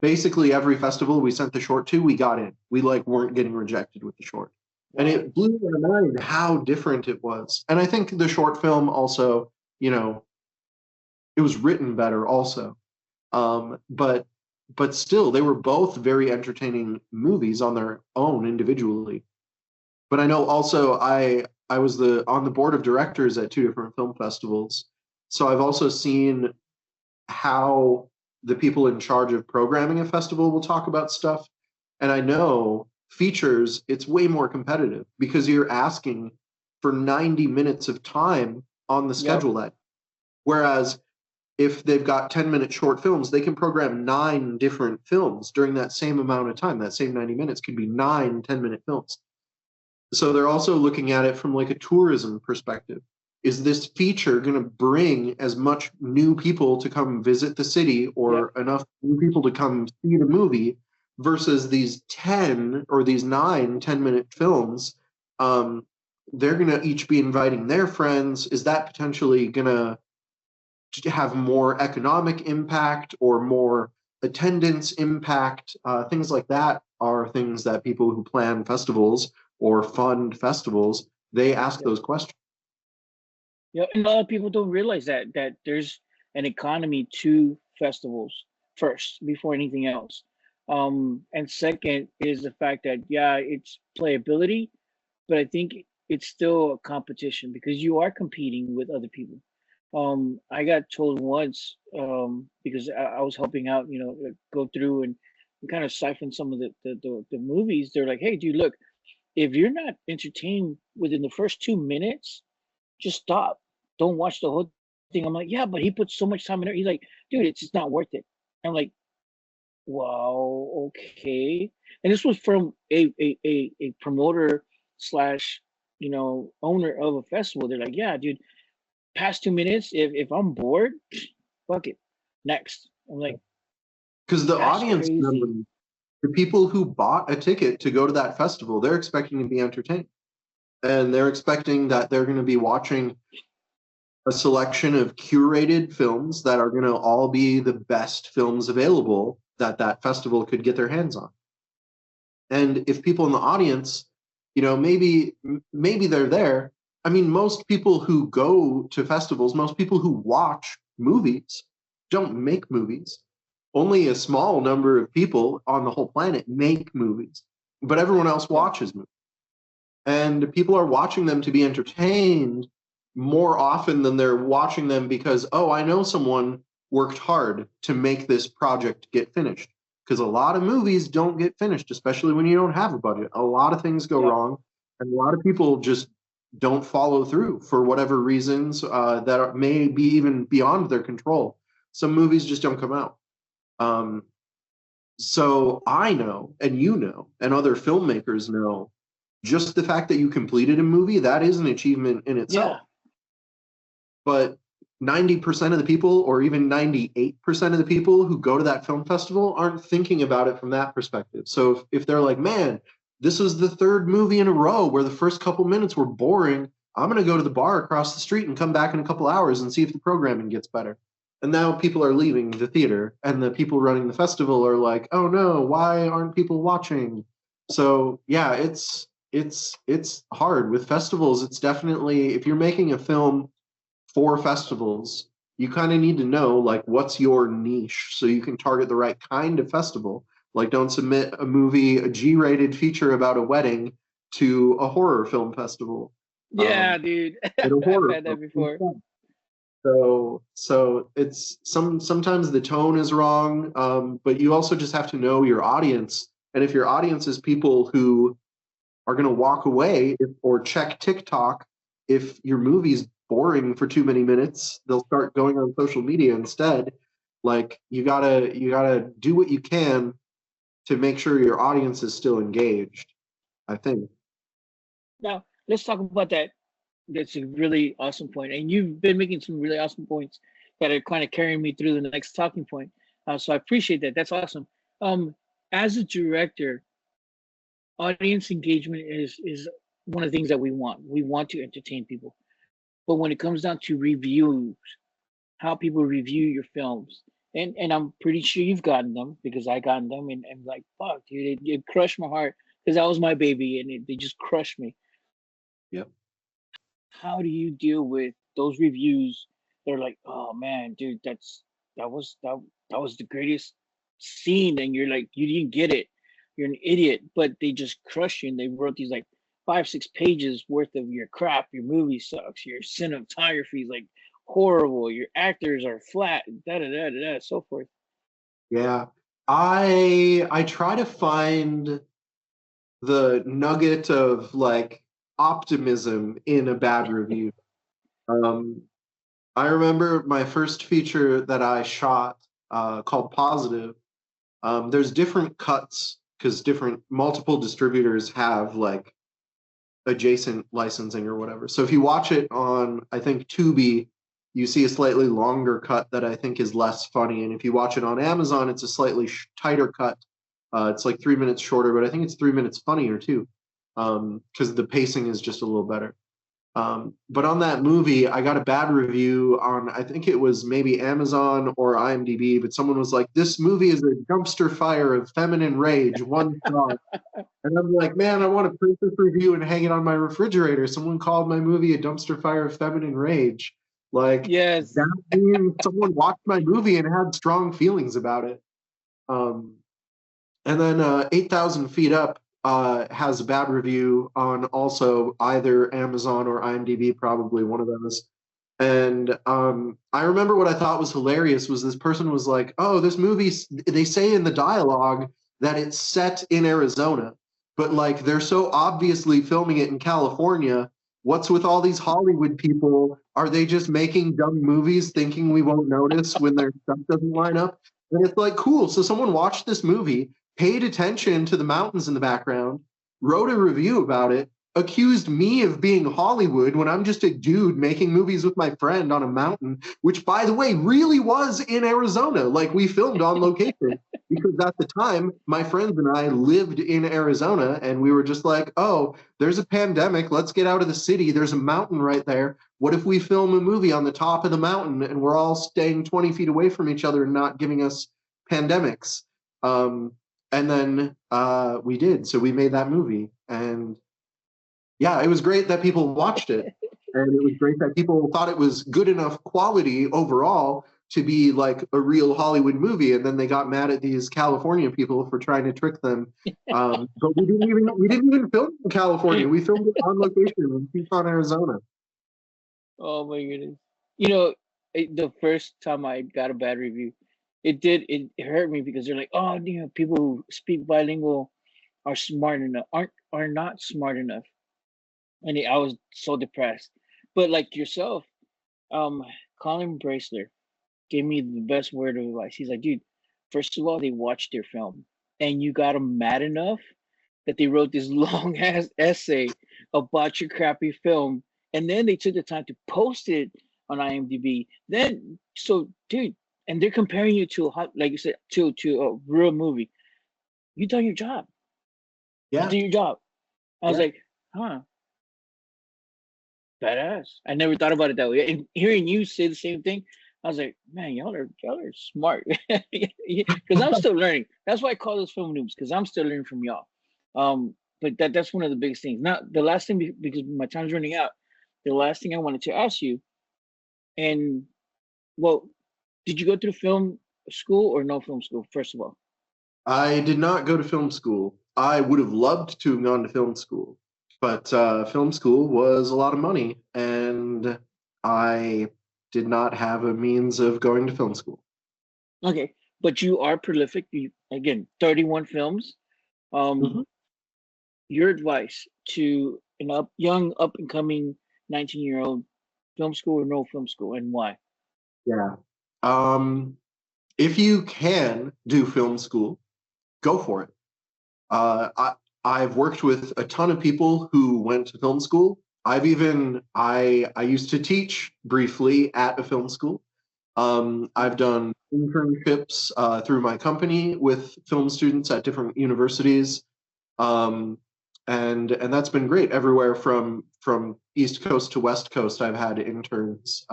S1: basically every festival we sent the short to, we got in. We like weren't getting rejected with the short. And
S2: Wow.
S1: it blew my mind how different it was. And I think the short film also, it was written better also. But still, they were both very entertaining movies on their own individually. But I know also I was the on the board of directors at 2 different film festivals, so I've also seen how the people in charge of programming a festival will talk about stuff, and I know features it's way more competitive because you're asking for 90 minutes of time on the
S2: Yep.
S1: schedule that whereas if they've got 10-minute short films, they can program 9 different films during that same amount of time. That same 90 minutes could be 9 10-minute films. So they're also looking at it from like a tourism perspective. Is this feature going to bring as much new people to come visit the city
S2: Yep.
S1: or enough new people to come see the movie versus these 10 or these 9 10-minute films? Um, they're going to each be inviting their friends. Is that potentially going to have more economic impact or more attendance impact? Things like that are things that people who plan festivals or fund festivals, they ask
S2: Yep.
S1: those questions.
S2: Yeah, and a lot of people don't realize that there's an economy to festivals first before anything else. And second is the fact that yeah, it's playability, but I think it's still a competition because you are competing with other people. I got told once because I was helping out, go through and kind of siphon some of the movies. They're like, hey, dude, look, if you're not entertained within the first 2 minutes, just stop. Don't watch the whole thing. I'm like, yeah, but he put so much time in it. He's like, dude, it's just not worth it. I'm like, wow, okay. And this was from a promoter slash, owner of a festival. They're like, yeah, dude, past 2 minutes, if I'm bored, fuck it. Next. I'm like,
S1: Because the
S2: that's
S1: audience
S2: crazy.
S1: members, the people who bought a ticket to go to that festival, they're expecting to be entertained. And they're expecting that they're going to be watching a selection of curated films that are going to all be the best films available that that festival could get their hands on. And if people in the audience, maybe they're there. I mean, most people who go to festivals, most people who watch movies don't make movies. Only a small number of people on the whole planet make movies, but everyone else
S2: Yeah.
S1: watches movies. And people are watching them to be entertained, more often than they're watching them because, oh, I know someone worked hard to make this project get finished. Because a lot of movies don't get finished, especially when you don't have a budget. A lot of things go
S2: Yep.
S1: wrong, and a lot of people just don't follow through for whatever reasons that may be even beyond their control. Some movies just don't come out. Um, so I know, and you know, and other filmmakers know, just the fact that you completed a movie, that is an achievement in itself.
S2: Yeah.
S1: But 90% of the people, or even 98% of the people who go to that film festival aren't thinking about it from that perspective. So if they're like, man, this is the third movie in a row where the first couple minutes were boring, I'm going to go to the bar across the street and come back in a couple hours and see if the programming gets better. And now people are leaving the theater, and the people running the festival are like, oh no, why aren't people watching? So yeah, it's hard with festivals. It's definitely, if you're making a film for festivals, you kind of need to know like what's your niche so you can target the right kind of festival. Like, don't submit a movie, a G-rated feature about a wedding, to a horror film festival.
S2: Yeah, dude.
S1: At a
S2: I've
S1: horror
S2: had that before.
S1: film. So it's sometimes the tone is wrong, but you also just have to know your audience. And if your audience is people who are going to walk away or check TikTok if your movie's boring for too many minutes, they'll start going on social media instead. Like, you gotta do what you can to make sure your audience is still engaged, I think.
S2: Now, let's talk about that. That's a really awesome point. And you've been making some really awesome points that are kind of carrying me through the next talking point. So I appreciate that. That's awesome. Um, as a director, audience engagement is one of the things that we want. We want to entertain people. But when it comes down to reviews, how people review your films, and I'm pretty sure you've gotten them because I gotten them, and like, fuck, dude, it crushed my heart because that was my baby, and they just crushed me.
S1: Yep.
S2: How do you deal with those reviews? They're like, oh man, dude, that was the greatest scene, and you're like, you didn't get it, you're an idiot, but they just crush you, and they wrote these like 5 6 pages worth of your crap, your movie sucks, your cinematography is like horrible, your actors are flat, da da da da, da, so forth.
S1: Yeah. I try to find the nugget of like optimism in a bad review. Um, I remember my first feature that I shot, called Positive. There's different cuts because different multiple distributors have like adjacent licensing or whatever. So if you watch it on, I think, Tubi, you see a slightly longer cut that I think is less funny. And if you watch it on Amazon, it's a slightly tighter cut. It's like 3 minutes shorter, but I think it's 3 minutes funnier too, because the pacing is just a little better. But on that movie, I got a bad review on, I think it was maybe Amazon or IMDb, but someone was like, this movie is a dumpster fire of feminine rage, 1 star. And I'm like, man, I want to print this review and hang it on my refrigerator. Someone called my movie a dumpster fire of feminine rage. Like,
S2: Yes.
S1: that means someone watched my movie and had strong feelings about it. And then 8,000 Feet Up has a bad review on also either Amazon or IMDb, probably one of those. And I remember what I thought was hilarious was this person was like, oh, this movie, they say in the dialogue that it's set in Arizona, but like they're so obviously filming it in California. What's with all these Hollywood people? Are they just making dumb movies thinking we won't notice when their stuff doesn't line up? And it's like, cool. So someone watched this movie, paid attention to the mountains in the background, wrote a review about it, accused me of being Hollywood when I'm just a dude making movies with my friend on a mountain, which, by the way, really was in Arizona. Like, we filmed on location because at the time, my friends and I lived in Arizona, and we were just like, oh, there's a pandemic. Let's get out of the city. There's a mountain right there. What if we film a movie on the top of the mountain and we're all staying 20 feet away from each other and not giving us pandemics? And then we did. So we made that movie. And yeah, it was great that people watched it. And it was great that people thought it was good enough quality overall to be like a real Hollywood movie. And then they got mad at these California people for trying to trick them. But we didn't even film in California. We filmed it on location in Tucson, Arizona.
S2: Oh my goodness. The first time I got a bad review, it hurt me because they're like, oh, people who speak bilingual are smart enough, are not smart enough, and I was so depressed. But like yourself, um, Colin Bracler gave me the best word of advice. He's like, dude, first of all, they watched your film, and you got them mad enough that they wrote this long ass essay about your crappy film, and then they took the time to post it on IMDb. Then, so dude, and they're comparing you to like you said, to a real movie. You done your job. You
S1: Yeah,
S2: did your job. I was
S1: yeah.
S2: like, huh, badass. I never thought about it that way. And hearing you say the same thing, I was like, man, y'all are smart. Because I'm still learning. That's why I call this film noobs, because I'm still learning from y'all. But that's one of the biggest things. Now, the last thing, because my time's running out, the last thing I wanted to ask you, and well, did you go through film school or no film school, first of all?
S1: I did not go to film school. I would have loved to have gone to film school, but film school was a lot of money, and I did not have a means of going to film school.
S2: Okay, but you are prolific. Again, 31 films. Um,
S1: Mhm.
S2: your advice to an young up and coming 19-year-old, film school or no film school, and why?
S1: Yeah. Um, if you can do film school, go for it. Uh, I, I've worked with a ton of people who went to film school. I used to teach briefly at a film school. I've done internships through my company with film students at different universities, um, and that's been great. Everywhere from East Coast to West Coast, I've had interns,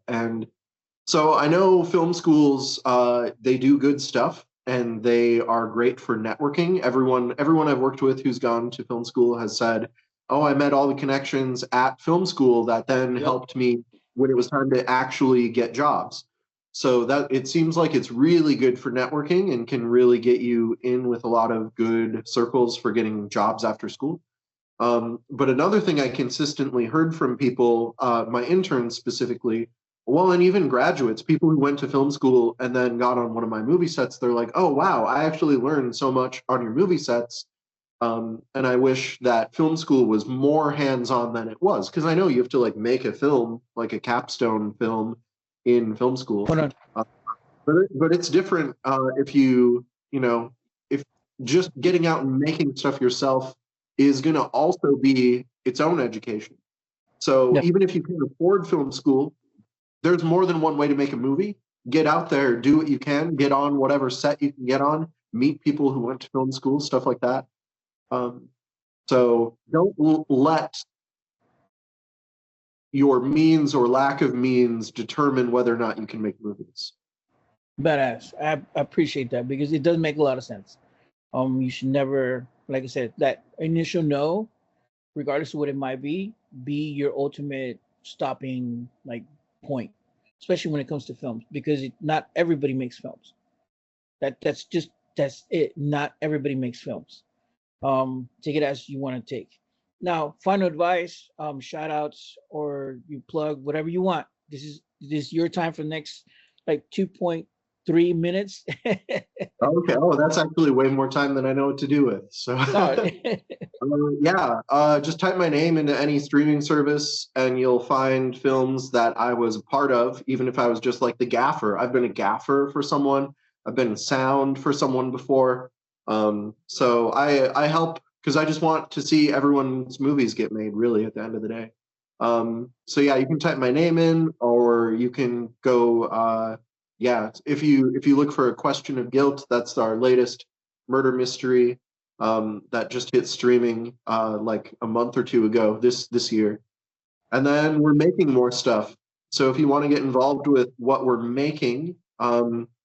S1: and so I know film schools, they do good stuff and they are great for networking. Everyone I've worked with who's gone to film school has said, "Oh, I met all the connections at film school that then
S2: Yep.
S1: helped me when it was time to actually get jobs." So that it seems like it's really good for networking and can really get you in with a lot of good circles for getting jobs after school. But another thing I consistently heard from people, my interns specifically, well, and even graduates, people who went to film school and then got on one of my movie sets, they're like, oh, wow, I actually learned so much on your movie sets. And I wish that film school was more hands on than it was. Because I know you have to like make a film, like a capstone film in film school.
S2: Hold on.
S1: Uh, but it's different if you know, if just getting out and making stuff yourself is going to also be its own education. So
S2: Yep.
S1: even if you can afford film school, there's more than one way to make a movie. Get out there, do what you can, get on whatever set you can get on, meet people who went to film school, stuff like that. Um, so don't let your means or lack of means determine whether or not you can make movies.
S2: Badass. I appreciate that because it does make a lot of sense. You should never, like I said, that initial no, regardless of what it might be your ultimate stopping like point, especially when it comes to films, because not everybody makes films. That's it. Not everybody makes films. Take it as you want to take. Now, final advice, shout outs, or you plug whatever you want. This is your time for the next like 2.3 minutes.
S1: Okay. Oh, that's actually way more time than I know what to do with. So
S2: No.
S1: yeah, just type my name into any streaming service and you'll find films that I was a part of, even if I was just like the gaffer. I've been a gaffer for someone, I've been sound for someone before. So I help because I just want to see everyone's movies get made, really, at the end of the day. So yeah, you can type my name in, or you can go. Yeah, if you look for A Question of Guilt, that's our latest murder mystery that just hit streaming like a month or two ago this year. And then we're making more stuff. So if you want to get involved with what we're making,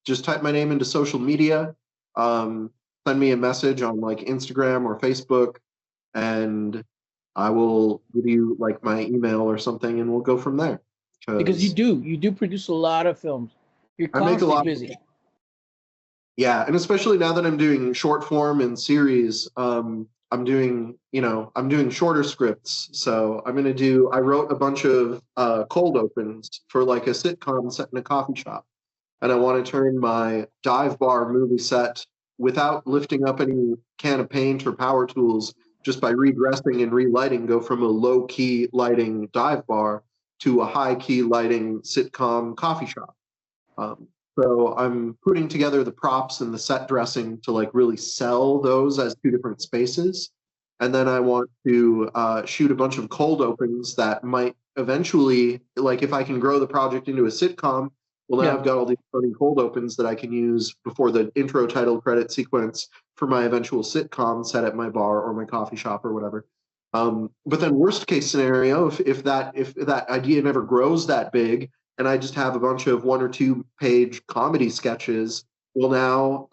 S1: just type my name into social media, um, send me a message on like Instagram or Facebook, and I will give you like my email or something, and we'll go from there.
S2: Because you
S1: Because
S2: do you do produce a lot of films. You're
S1: I make a
S2: constantly
S1: lot.
S2: busy.
S1: Yeah, and especially now that I'm doing short form and series, I'm doing, I'm doing shorter scripts. So I wrote a bunch of cold opens for like a sitcom set in a coffee shop. And I want to turn my dive bar movie set without lifting up any can of paint or power tools, just by redressing and relighting, go from a low key lighting dive bar to a high key lighting sitcom coffee shop. So I'm putting together the props and the set dressing to like really sell those as two different spaces. And then I want to shoot a bunch of cold opens that might eventually, like if I can grow the project into a sitcom, well, now
S2: Yeah.
S1: I've got all these funny cold opens that I can use before the intro title credit sequence for my eventual sitcom set at my bar or my coffee shop or whatever. But then worst case scenario, if that idea never grows that big, and I just have a bunch of 1 or 2 page comedy sketches. Well, now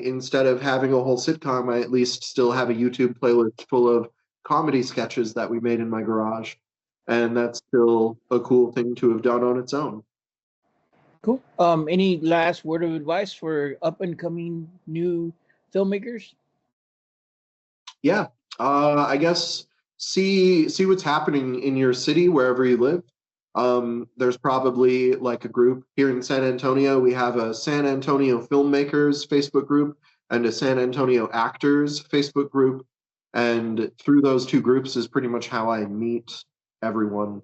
S1: instead of having a whole sitcom, I at least still have a YouTube playlist full of comedy sketches that we made in my garage. And that's still a cool thing to have done on its own.
S2: Cool. Any last word of advice for up and coming new filmmakers?
S1: Yeah, I guess see what's happening in your city wherever you live. There's probably like a group here in San Antonio. We have a San Antonio Filmmakers Facebook group and a San Antonio Actors Facebook group. And through those two groups is pretty much how I meet everyone.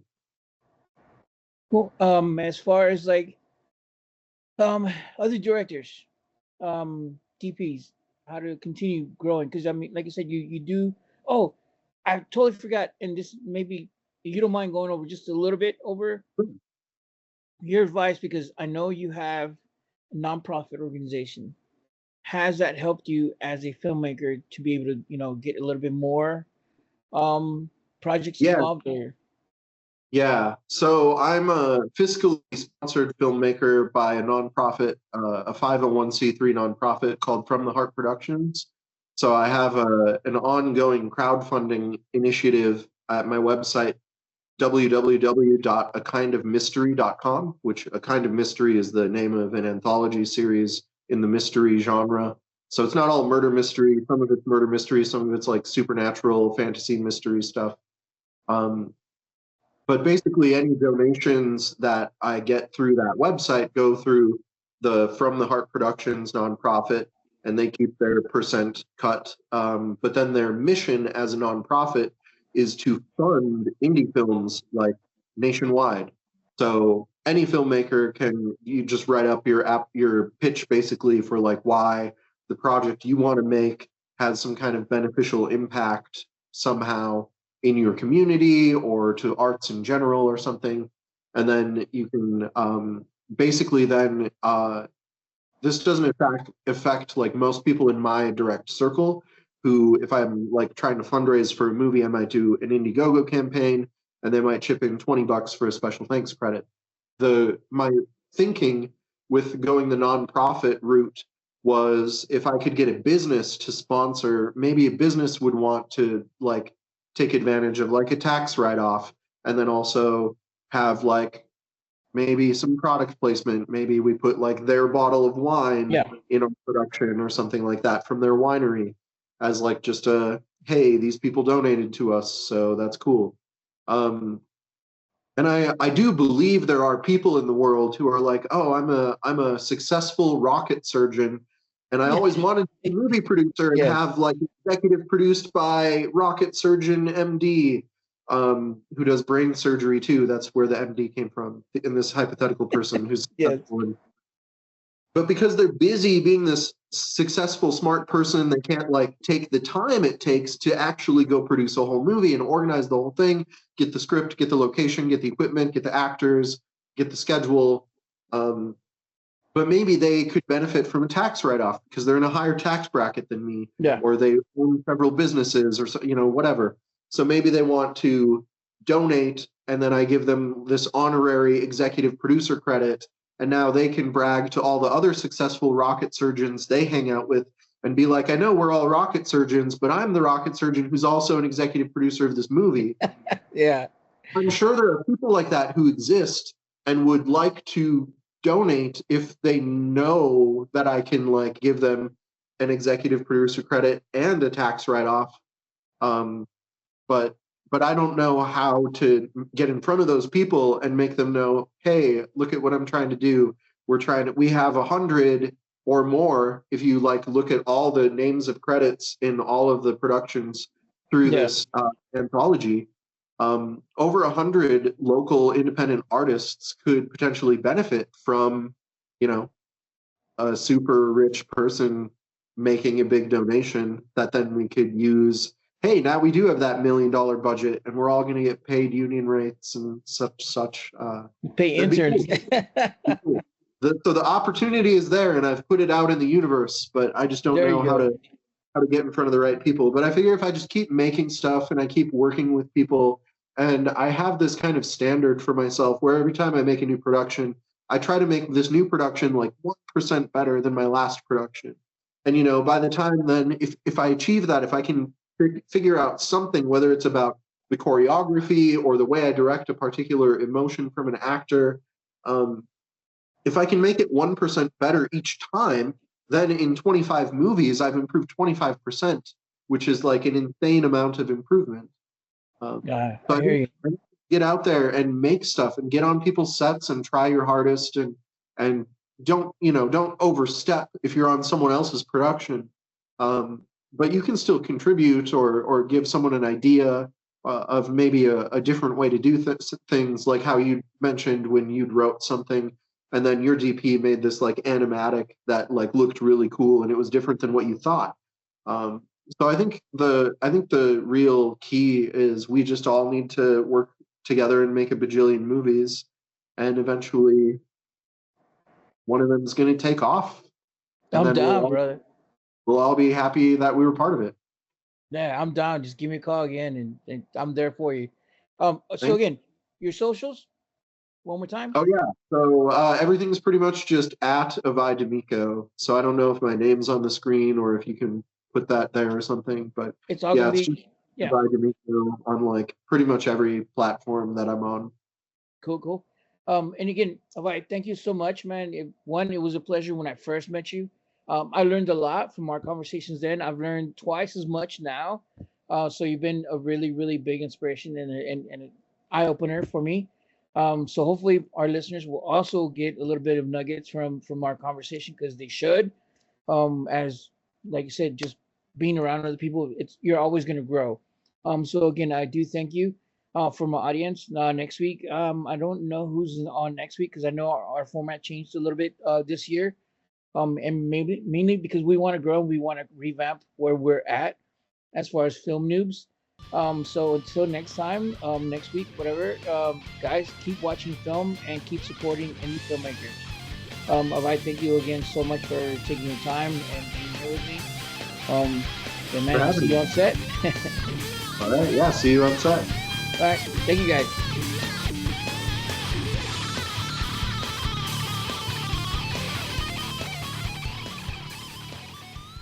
S2: Cool. As far as like other directors, DPs, how to continue growing? Because I mean, like I said, you do. Oh, I totally forgot, and this maybe you don't mind going over just a little bit over your advice because I know you have a nonprofit organization. Has that helped you as a filmmaker to be able to, get a little bit more um projects
S1: Yeah,
S2: involved or
S1: yeah. So I'm a fiscally sponsored filmmaker by a nonprofit, a 501c3 nonprofit called From the Heart Productions. So I have an ongoing crowdfunding initiative at my website, www.akindofmystery.com, which A Kind of Mystery is the name of an anthology series in the mystery genre. So it's not all murder mystery. Some of it's murder mystery, some of it's like supernatural fantasy mystery stuff. Um, but basically, any donations that I get through that website go through the From the Heart Productions nonprofit, and they keep their percent cut. But then their mission as a nonprofit is to fund indie films like nationwide. So any filmmaker can you just write up your pitch basically for like why the project you want to make has some kind of beneficial impact somehow in your community or to arts in general or something. And then you can basically then this doesn't affect like most people in my direct circle who if I'm like trying to fundraise for a movie, I might do an Indiegogo campaign and they might chip in $20 for a special thanks credit. My thinking with going the nonprofit route was if I could get a business to sponsor, maybe a business would want to like take advantage of like a tax write-off and then also have like maybe some product placement. Maybe we put like their bottle of wine
S2: yeah.
S1: in our production or something like that from their winery as like just a hey, these people donated to us, so that's cool. Um, and I do believe there are people in the world who are like, oh, I'm a successful rocket surgeon, and I
S2: Yeah.
S1: always wanted to be a movie producer and
S2: Yes.
S1: have like executive produced by rocket surgeon MD, who does brain surgery too. That's where the MD came from in this hypothetical person who's
S2: Yes.
S1: successful. But because they're busy being this successful, smart person, they can't like take the time it takes to actually go produce a whole movie and organize the whole thing, get the script, get the location, get the equipment, get the actors, get the schedule. Um, but maybe they could benefit from a tax write-off because they're in a higher tax bracket than me,
S2: Yeah.
S1: or they own several businesses, or whatever. So maybe they want to donate, and then I give them this honorary executive producer credit, and now they can brag to all the other successful rocket surgeons they hang out with and be like, I know we're all rocket surgeons, but I'm the rocket surgeon who's also an executive producer of this movie.
S2: Yeah.
S1: I'm sure there are people like that who exist and would like to donate if they know that I can like give them an executive producer credit and a tax write-off. Um, but I don't know how to get in front of those people and make them know, hey, look at what I'm trying to do. We have 100 or more if you like look at all the names of credits in all of the productions through
S2: Yeah.
S1: this anthology. Over 100 local independent artists could potentially benefit from, you know, a super rich person making a big donation that then we could use. Hey, now we do have that $1 million budget, and we're all going to get paid union rates and such.
S2: Pay
S1: That'd be
S2: interns.
S1: cool. So the opportunity is there, and I've put it out in the universe, but I just don't
S2: There
S1: know
S2: you go.
S1: how to get in front of the right people. But I figure if I just keep making stuff and I keep working with people, and I have this kind of standard for myself where every time I make a new production, I try to make this new production like 1% better than my last production. And by the time then, if I achieve that, if I can figure out something, whether it's about the choreography or the way I direct a particular emotion from an actor, um, if I can make it 1% better each time, then in 25 movies, I've improved 25%, which is like an insane amount of improvement.
S2: Yeah,
S1: So
S2: I hear you.
S1: I think get out there and make stuff and get on people's sets and try your hardest and don't overstep if you're on someone else's production. But you can still contribute or give someone an idea of maybe a different way to do things, like how you mentioned when you'd wrote something and then your DP made this like animatic that like looked really cool and it was different than what you thought. So I think the real key is we just all need to work together and make a bajillion movies, and eventually one of them is going to take off, and
S2: I'm
S1: then
S2: down, brother.
S1: we'll all be happy that we were part of it.
S2: Yeah, I'm down. Just give me a call again, and I'm there for you. So
S1: Thank
S2: again, your socials one more time.
S1: Oh yeah. So everything's pretty much just at Avai D'Amico. So I don't know if my name's on the screen or if you can put that there or something, but
S2: It's all
S1: yeah,
S2: gonna
S1: it's just
S2: be, yeah.
S1: Avai D'Amico on like pretty much every platform that I'm on.
S2: Cool, cool. And again, Avai, thank you so much, man. It was a pleasure when I first met you. I learned a lot from our conversations then. I've learned twice as much now. So you've been a really, really big inspiration and an eye opener for me. So hopefully our listeners will also get a little bit of nuggets from our conversation because they should. As like you said, just being around other people, you're always going to grow. So again, I do thank you for my audience. Next week, I don't know who's on next week because I know our format changed a little bit this year. And maybe mainly because we want to grow, we want to revamp where we're at as far as film noobs. So until next time, next week, whatever, guys, keep watching film and keep supporting indie filmmakers. I thank you again so much for taking your time and being here with me. And man, I'll see you on set.
S1: All right. Yeah. See you on set.
S2: All right. Thank you guys.